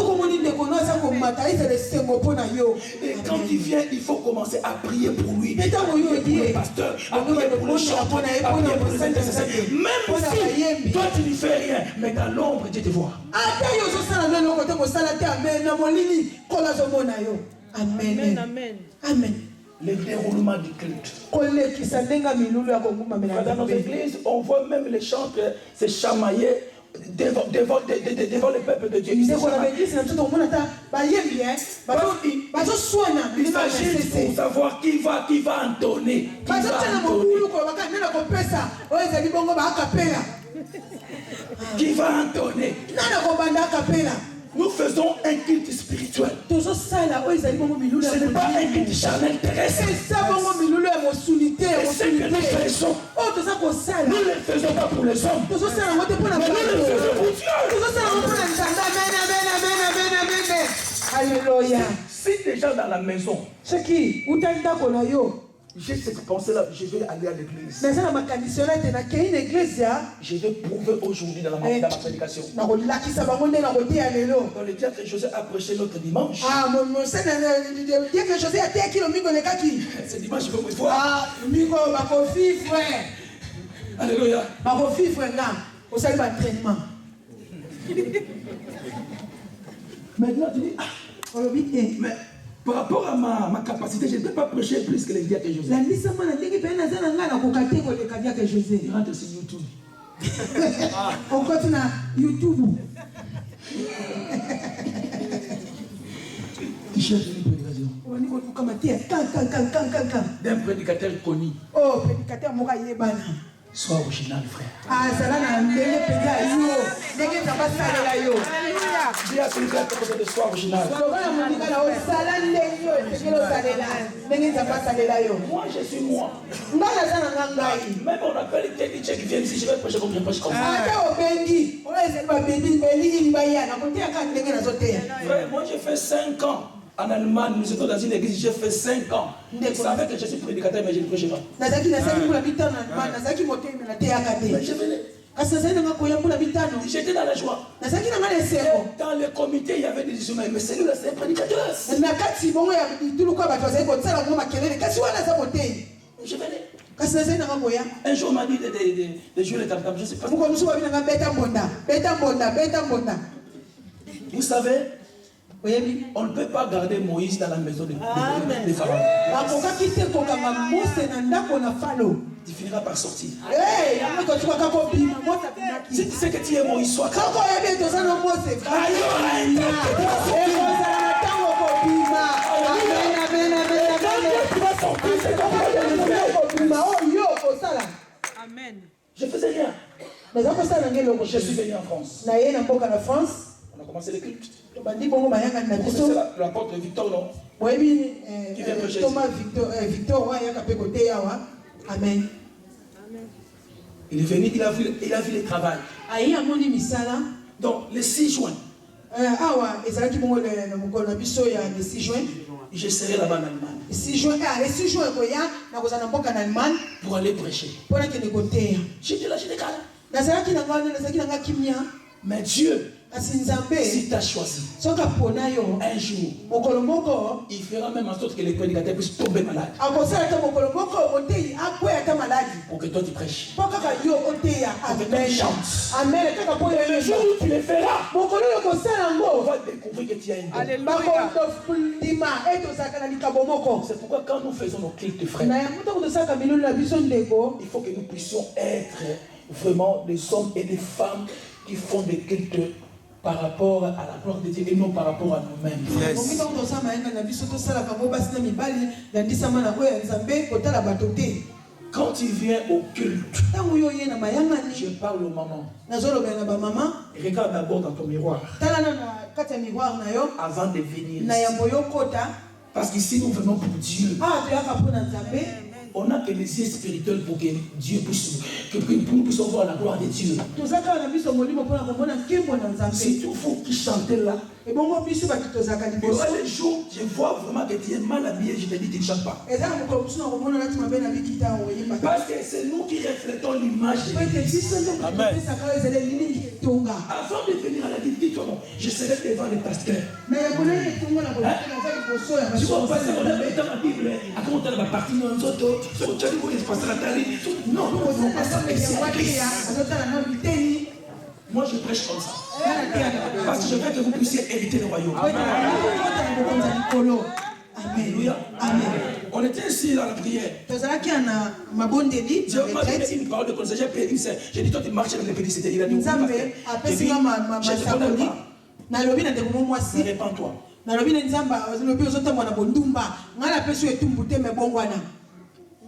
quand il vient, il faut commencer à prier pour lui, à prier pour le pasteur, à prier pour le chanteur, à prier pour les intercesseurs. Même si toi tu ne fais rien, mais dans l'ombre Dieu te voit. Amen. Amen. Amen. Le déroulement du culte. Dans nos églises, on voit même les chantres se chamailler devant le peuple de Dieu. Il s'agit pour savoir qui va entonner. Qui va entonner. Nous faisons un culte spirituel. Ce n'est pas un culte charnel terrestre. Et ce que nous faisons, nous ne le faisons pas pour les hommes, mais nous le faisons pour Dieu. Alléluia. Si des gens dans la maison, j'ai cette pensée-là, je vais aller à l'église. Je vais prouver aujourd'hui dans ma prédication. Dans le diacre José a prêché l'autre dimanche. Ce dimanche, je vais vous voir. Alléluia. Maintenant, tu dis, mais par rapport à ma capacité, je ne peux pas prêcher plus que les diacres José. Il rentre sur YouTube. On continue à YouTube. Tu cherches une prédication d'un prédicateur connu. Oh, prédicateur Moraïebana. Sois original, frère. Ah, ça là, Dis à celui qui est à côté de sois original. Moi, je suis moi. Même on appelle les qui viennent ici, je vais prêcher comme je prêche comme ça. Frère, moi, j'ai fait 5 ans. En Allemagne, nous étions dans une église, j'ai fait 5 ans. Ils savaient que je suis prédicateur, mais je ne prêchais pas. Mais je venais. J'étais dans la joie. Dans le comité, il y avait des humains, mais celui-là, c'est un prédicateur. Je venais. Un jour, on m'a dit de jouer le tam-tam, je ne sais pas. Vous savez, on ne peut pas garder Moïse dans la maison de Pharaon. Tu finiras par sortir. Si tu sais que tu es Moïse, sois calme. Amen. Je faisais rien. Je suis venu en France. On a commencé le culte. C'est l'apôtre Victor, non? Qui vient prêcher Victor, Amen. Il est venu, il a vu le travail. Donc, le 6 juin, je serai là-bas en Allemagne. Pour aller prêcher. J'étais là, j'étais calme. Mais Dieu, si tu as choisi, un jour, il fera même en sorte que les prédicateurs puissent tomber malades. Pour que toi tu prêches. Pour que toi chantes. Et le jour où tu le feras, on va découvrir que tu as une bonne. C'est pourquoi quand nous faisons nos cultes, frères, il faut que nous puissions être vraiment des hommes et des femmes qui font des cultes par rapport à la gloire de Dieu et non par rapport à nous-mêmes. Yes. Quand tu viens au culte, je parle aux mamans. Regarde d'abord dans ton miroir avant de venir ici. Parce qu'ici nous venons pour Dieu. on a que les yeux spirituels pour que Dieu puisse, que nous puissions voir la gloire de Dieu. C'est tout faux qui chantait là. Et les jours, je vois vraiment que tu es mal habillé, je te dis, tu ne chantes pas. Parce que c'est nous qui reflétons l'image de Christ. Amen. Avant de venir à la vie, dis-toi, je serai devant les pasteurs. Tu vas passer dans la Bible, à comment tu as la partie dans les autres, tu as dit, il se passe la tali. Non, non, non, pas ça, mais c'est Christ. Moi, je prêche comme ça. Parce que je veux que vous puissiez hériter le royaume. Alléluia. Amen. On était ici dans la prière. Dieu m'a donné une parole de conseil. J'ai dit, toi, tu marches avec les félicitations. Il a dit, oui, répands-toi.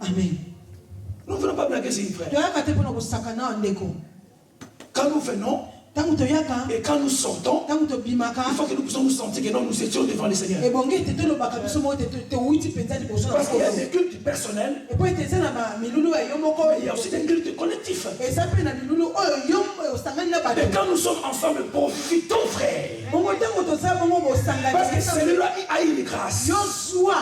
Amen. Nous ne voulons pas blaguer ici, frère. Quand nous venons, et quand nous sortons, il faut que nous puissions nous sentir que nous étions devant le Seigneur. Parce qu'il y a des cultes personnels, mais il y a aussi des cultes collectifs. Et quand nous sommes ensemble, profitons, frère. Parce que celui-là a une grâce. Moi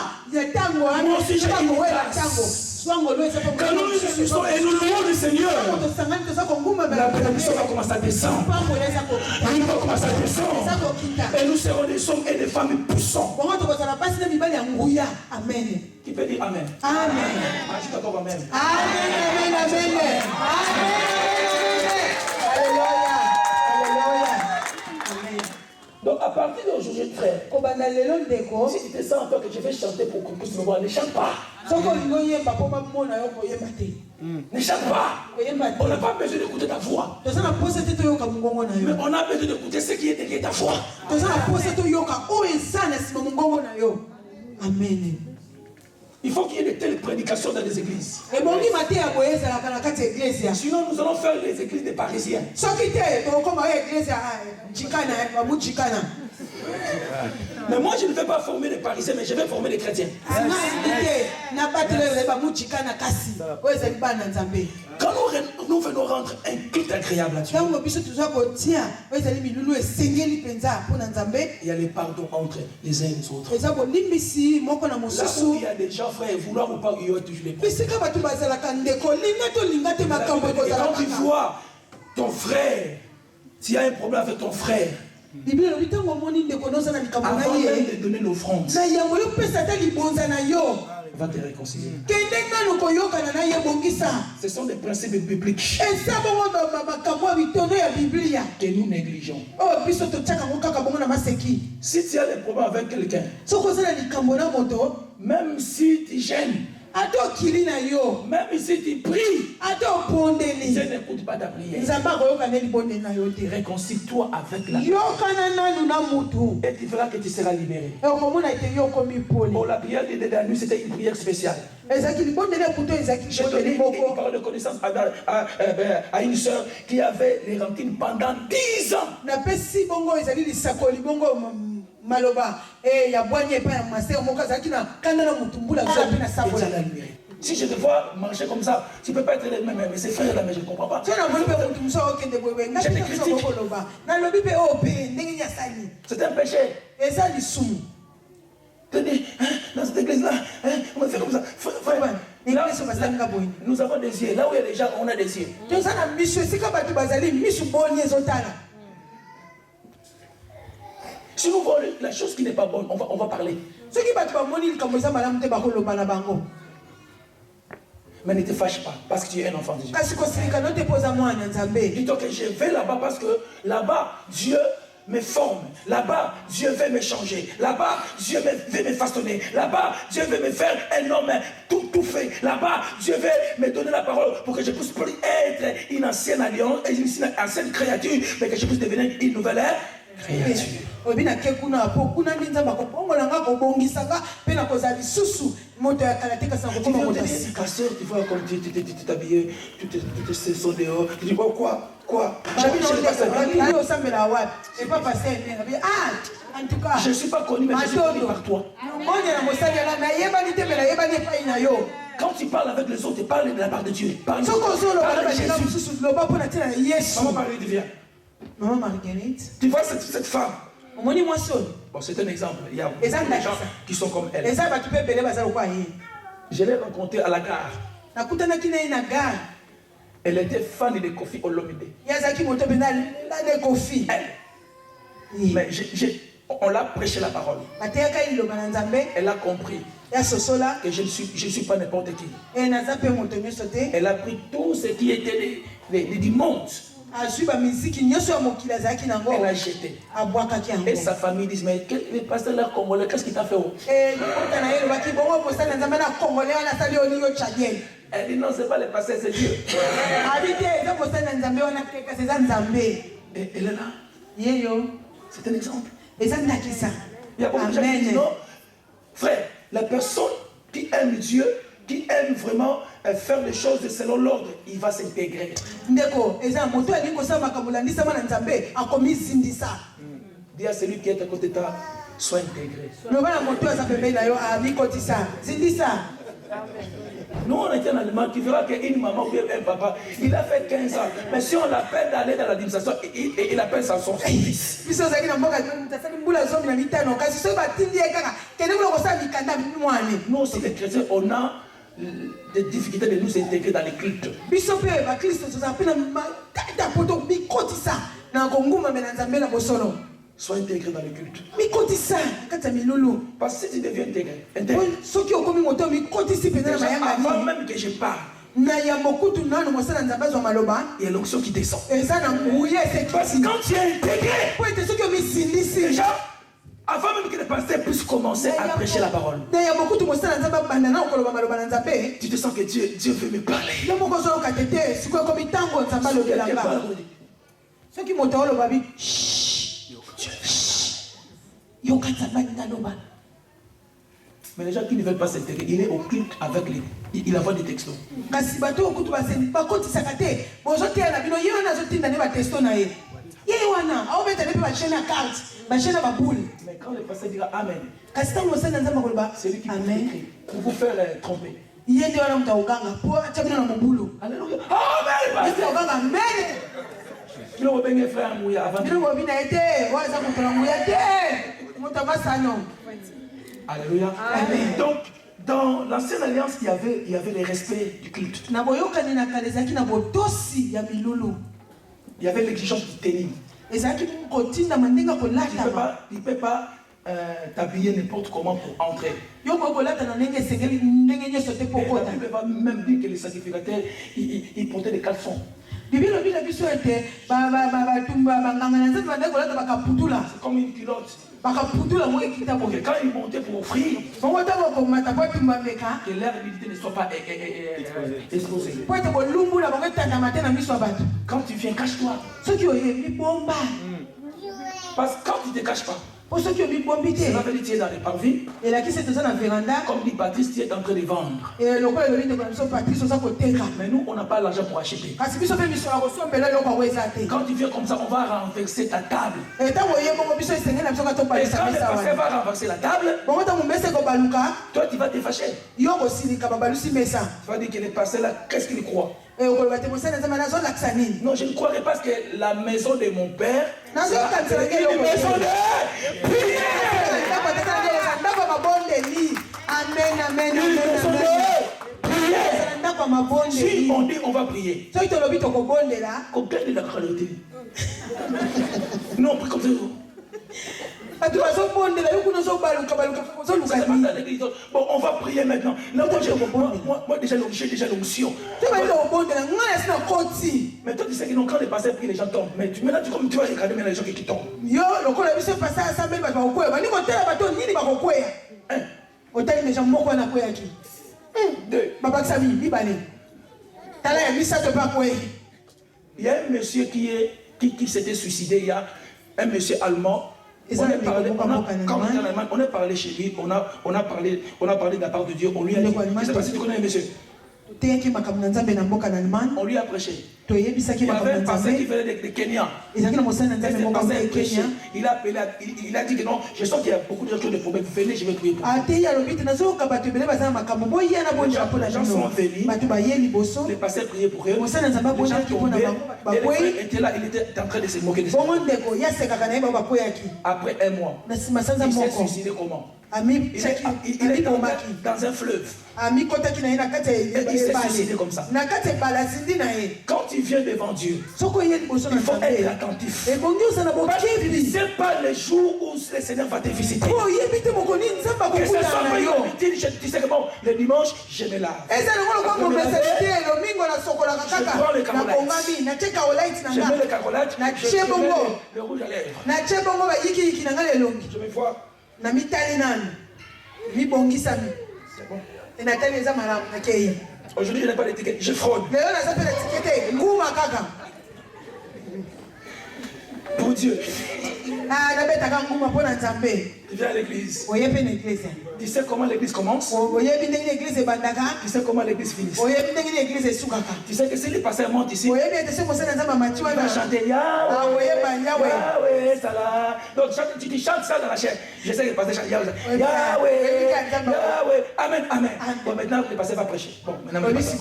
aussi j'ai une grâce. Quand nous nous unissons et nous louons le Seigneur, la bénédiction va commencer à descendre. Il va commencer à descendre. Et nous serons des hommes et des femmes puissants. Amen. Qui peut dire Amen? Amen. Je t'accorde Amen. Amen. Amen. Donc à partir d'aujourd'hui, frère, si tu te sens en toi que je vais chanter pour qu'on puisse me voir, ne chante pas. Ne chante pas. On n'a pas besoin d'écouter ta voix. Mais on a besoin d'écouter ce qui est derrière ta voix. Amen. Il faut qu'il y ait de telles prédications dans les églises. Sinon, nous allons faire les églises des Parisiens. Mais moi, je ne vais pas former les Parisiens, mais je vais former les chrétiens. Quand nous venons rendre un culte agréable à Dieu, il y a les pardons entre les uns et les autres. Là où il y a des gens, frère, vouloir ou pas, il y aura toujours les problèmes. Et quand tu vois ton frère, s'il y a un problème avec ton frère, avant même de donner l'offrande, va te réconcilier. Ce sont des principes bibliques que nous négligeons. Si tu as des problèmes avec quelqu'un, même si tu gênes, même si tu pries, Dieu n'écoute pas ta prière. Réconcilie-toi avec la prière. Et tu verras que tu seras libéré. Pour la prière de la nuit, c'était une prière spéciale. J'ai donné une parole de connaissance à une soeur qui avait les rentines pendant 10 ans. Si je te vois marcher comme ça, tu ne peux pas être le même, mais c'est frère là, mais je ne comprends pas. Je te critique. C'est un péché. Dans cette église-là, on va faire comme ça. Là, nous avons des yeux. Là où il y a des gens, on a des yeux. Si nous voyons la chose qui n'est pas bonne, on va parler. Mais ne te fâche pas, parce que tu es un enfant de Dieu. Dis-toi que je vais là-bas parce que là-bas, Dieu me forme. Là-bas, Dieu veut me changer. Là-bas, Dieu veut me façonner. Là-bas, Dieu veut me faire un homme tout fait. Là-bas, Dieu veut me donner la parole pour que je puisse plus être une ancienne alliance, une ancienne créature, mais que je puisse devenir une nouvelle créature. Pasteur, tu vois comme tu t'es habillé, tu te sens dehors. Tu dis quoi? Je ne suis pas connu, mais je suis connu par toi. Quand tu parles avec les autres, tu parles de la part de Dieu. Parle de Soko ozoloba na Jésus. baninga mosusu loba mpo na ntina na Yesu. Maman Marguerite, viens. Maman Marguerite. Tu vois cette femme. Omoni mwasi oyo. Bon, c'est un exemple. Il y a beaucoup de Exact. gens qui sont comme elle. Eza bato mpe ebele baza lokola ye. Je l'ai rencontrée à la gare. Nakutanaki na ye na gare. Elle était fan de Kofi Olomide. Ye azalaki moto mpenza alade Kofi. Mais on l'a prêché la parole. Bateyaka ye liloba na Nzambe. Elle a compris Ya sosola. que je ne suis pas n'importe qui. E naza mpe moto nyonso te. Elle a pris tout ce qui était du monde. Azwi bamiziki nyonso ya mokili azalaki nango. Elle a jeté. Abwakaki yango. Et sa famille dit, mais le pasteur là congolais, qu'est-ce qu'il t'a fait? E likota na ye lobaki bongo mosala Nzambe na congolais wana asali yo nini yo tchadienne. Elle dit, non, c'est pas le pasteur, c'est Dieu. Abi te eza mosala Nzambe wana te kasi eza Nzambe. Et elle est là. Ye yo. C'est un exemple. Eza ndakisa. Il y a beaucoup de gens qui disent, non, frère, la personne qui aime Dieu, qui aime vraiment faire les choses selon l'ordre, il va s'intégrer. Ndeko, eza moto ali kosala makambo landisama na Nzambe akomi zindisa. Dis à celui qui est à côté de toi, sois intégré. Loba na moto aza pembeni na yo abi kotisa. Zindisa. Nous, on était en Allemagne, tu verras qu'une maman ou un papa, il a fait 15 ans. Mais si on l'appelle d'aller dans l'administration, il appelle ça son fils. Biso zaki na mboka tasali mbula zomi na mitano kasi so batindi ye kaka kende kulo kosala mikanda mwane. Nous aussi les chrétiens, on a des difficultés de nous intégrer dans les cultes. Biso pe ba Kristo toza pe na makata poto bikotisa na konguma mena Nzambe na bosolo. Sois intégré dans les cultes. Mikotisa kata milulu. Parce que si tu deviens intégré, Soki okomi moto mikotisi pe na mayanga ni. avant même que je parle, Na ya mokutu nanu mosala Nzambe zo maloba. il y a l'onction qui descend. Eza na mouye c'est Parce que quand tu es intégré, po ete soki omisindisi. déjà, avant même que le pasteur puisse commencer à prêcher la parole, Na ya mokutu mosala Nzambe banda na okoloba maloba na Nzambe. tu te sens que Dieu veut me parler. Yo moko zo katete siko komi tango Nzambe alobelanga. Soki moto oloba bi yo katsaba ndaloba. Mais les gens qui ne veulent pas s'intégrer, il est au culte avec les. Il envoie des textos. Kasi bato okutu baseni bakotisaka te bozoteya na bino ye wana azotinda nde batesto na ye ye wana aobeta nde mpe bachaine ya carte bachaine ya baboule. Mais quand le pasteur dira Amen, kasi ntango mosali na Nzambe akoloba c'est lui qui vous amen écrit pour vous faire tromper. ye nde wana moto akoganga mpo atya bino na mobulu Alléluia. ye Amen. mpe akoganga amen. Bino bobenge frère Mouya avant. bino bobi na ye te oyo aza moto na nguya te moto amasano. Alléluia. Amen. Donc, dans l'ancienne alliance, il y avait le respect du culte. na boyokani na kala ezalaki na botosi ya milulu. Il y avait l'exigence du tenue. ezalaki kotindama ndenge kolatama. Il ne peut pas t'habiller n'importe comment pour entrer. Yo kokolata na ndenge esengeli ndenge nyonso te mpo kota. La Bible va même dire que les sacrificateurs, ils portaient des caleçons. Bibi lobi na biso ete batumba banganga na Nzambe bandaki kolata bakaputula. C'est comme une culotte. Bakaputula mo ekita Pour que boye. quand ils montaient pour offrir, Bongo ntango komata po etumba mbeka que leur nudité ne soit pas exposée. po ete bolumbu na bango etandama te na miso ya bato. Quand tu viens, cache-toi. Soki oyembi bomba Parce que quand tu ne te caches pas, po soki oyebi bombi te ça veut dire que tu es dans les parvis, elakisi ete oza na veranda comme dit Patrice, tu es en train de vendre. lokola elobi ndeko na biso Patrice oza koteka. Mais nous, on n'a pas l'argent pour acheter. Kasi biso mpe miso ya kosombela eloko yango eza te. Quand tu viens comme ça, on va renverser ta table. Ntango oye bongo biso esengeli na biso ka Et tobalisa quand le mesa pasteur wana. va renverser la table, Bongo ntango mesa ekobaluka toi, tu vas te fâcher. yo kosilika babalusi mesa. Tu vas dire que le pasteur là, qu'est-ce qu'il croit? okoloba te mosali na Nzambe nazolakisa nini. Non, je ne croirais pas que la maison de mon père sera Nazolakisa une maison de prière. ndako ya mabondeli. Amen, amen, Une amen, maison amen. de prière. Ndako ya Si mabondeli. on dit on va prier, Soki tolobi tokobondela combien de la qualité? Non, prie comme ça. bato bazobondela yo kuna ozobaluka ozoluka nini. Bon, on va prier maintenant. Là, moi déjà, j'ai déjà l'onction. te bayinda kobondela ngai asi na koti. Mais toi, tu sais que non, quand les pasteurs prient, les gens tombent. Mais maintenant, tu vas regarder maintenant les gens qui tombent. Yo lokola biso pasa asambeli bato bakokweya bandi kotala bato nini bakokweya. Otali meja moko wana akweyaki. Deux. Babakisa mibale. Tala ya misato mpe akweyi. Il y a un monsieur qui s'était suicidé. Il y a un monsieur allemand. On est parlé, quand on était en Allemagne, on est parlé chez lui. On a parlé de la part de Dieu. On lui a dit, je ne sais pas si tu connais un monsieur. Teyaki makambo na Nzambe na mboka na Allemagne. On lui a prêché. Il y avait un pasteur qui venait de Kenya. Il a dit que non, je sens qu'il y a beaucoup de choses de problèmes. Venez, je vais prier pour vous. Les gens sont venus, les pasteurs priaient pour eux. Les gens tombaient, et le frère était là, il était en train de se moquer de ça. Après un mois, il s'est suicidé comment? Il est dans un fleuve. Et il s'est suicidé comme ça. Quand tu viens devant Dieu, il faut être attentif. Tu ne sais pas le jour où le Seigneur va te visiter. Que ce soit tu sais que bon, le dimanche, je me lave. Je prends le carolite. Je mets le carolite. Je mets le rouge à lèvres. Je me vois. Aujourd'hui, je n'ai pas d'étiquette, je fraude. Pour Dieu. Tu viens à l'église. Tu sais comment l'église commence? Tu sais comment l'église finit? Tu sais que si les pasteurs montent ici, il va chanter Yahweh, Yahweh, Salah. Donc tu chantes ça dans la chair. Je sais que les pasteurs chantent Yahweh, Yahweh, Amen, Amen. Bon, maintenant le pasteur va prêcher. Bon, maintenant le pasteur.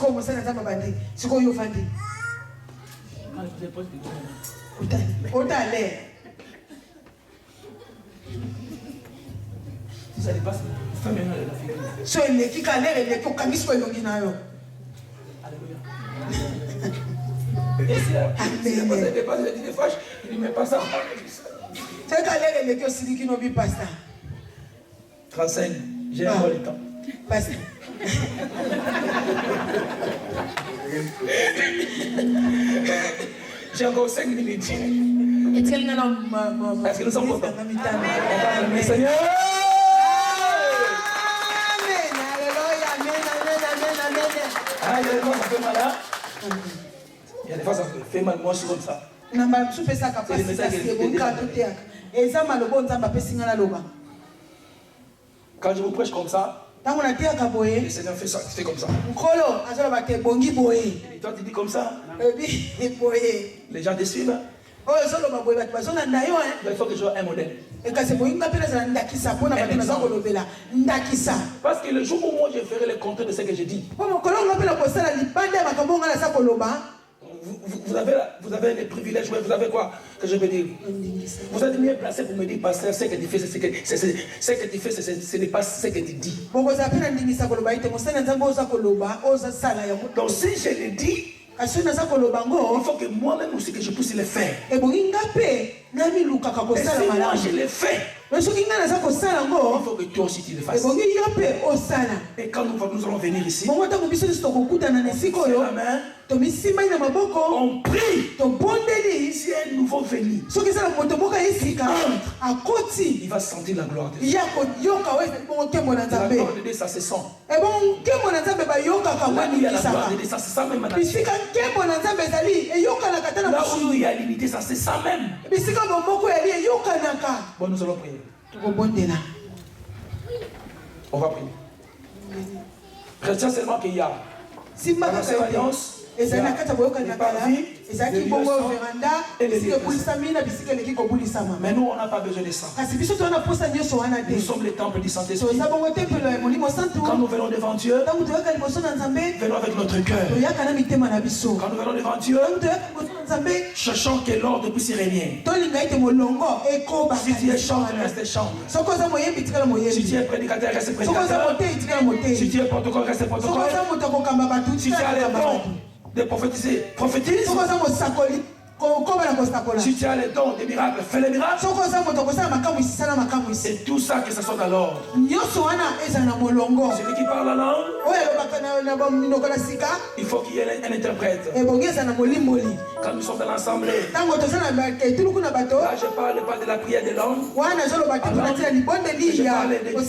Ça dépasse. Fais maintenant la figure. Et si la pasteur dépasse, il dit des fois, il dit mais pas ça. 35, j'ai encore le temps. J'ai encore 5 minutes. Est-ce que nous sommes contents? Amen. Seigneur. Ah, il y a des fois ça fait mal là. Il y a des fois ça fait mal, moi je suis comme ça. Quand je vous prêche comme ça, le Seigneur fait ça, c'est comme ça. Et toi tu dis comme ça. Les gens te suivent. Il faut que je sois un modèle. Parce que le jour où moi je ferai le contraire de ce que je dis, vous avez les privilèges, vous avez quoi que je peux dire? Vous êtes mieux placé pour me dire, pasteur, ce que tu fais, ce n'est pas ce que tu dis. Donc si je le dis, il faut que moi-même aussi que je puisse le faire. Et si moi je le fais, il faut que toi aussi tu le fasses. Et quand nous allons venir ici, on prie. Si un nouveau venu il va sentir la gloire de Dieu. La gloire de Dieu, ça se sent. Là où il y a la gloire de Dieu, ça se sent même. Là où il y a l'unité, ça se sent même. Bon, nous allons prier. On va prier. Chrétien seulement qu'il y a. Dans la seule alliance, il y a les parvis, les lieux saints et les lieux saints. Mais nous, on n'a pas besoin de ça. Nous sommes les temples du Saint-Esprit. Quand nous venons devant Dieu, venons avec notre cœur. Quand nous venons devant Dieu, cherchons que l'ordre puisse régner. Si tu es chanteur, reste chanteur. Si tu es prédicateur, reste prédicateur. Si tu es protocole, reste protocole. Si tu as les dons de prophétiser, prophétise. Si tu as les dons des miracles, fais les miracles. C'est tout ça que ça soit dans l'ordre. Celui qui parle la langue, il faut qu'il y ait un interprète. Quand nous sommes dans l'assemblée, là je parle pas de la prière des langues. Je parle des dons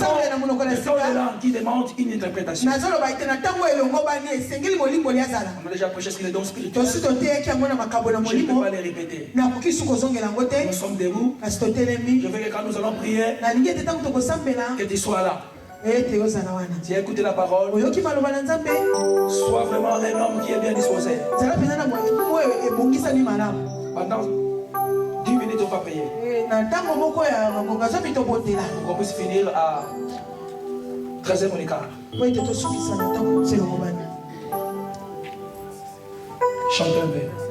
de langue qui demandent une interprétation. On a déjà prêché sur les dons spirituels. Je ne peux pas les répéter. Nous sommes debout. Je veux que quand nous allons prier, que tu sois là. ete ozala wana Tu as écouté la parole. oyoki maloba na nzambe Sois vraiment un homme qui est bien disposé. zala mpenza na oyo ebongisani malamu Pendant 10 minutes, on va prier. na ntango moko ya ngonga zomi tobondela Pour qu'on puisse finir à 13h15. po ete tosukisa na ntango selongo bana Chantez un peu.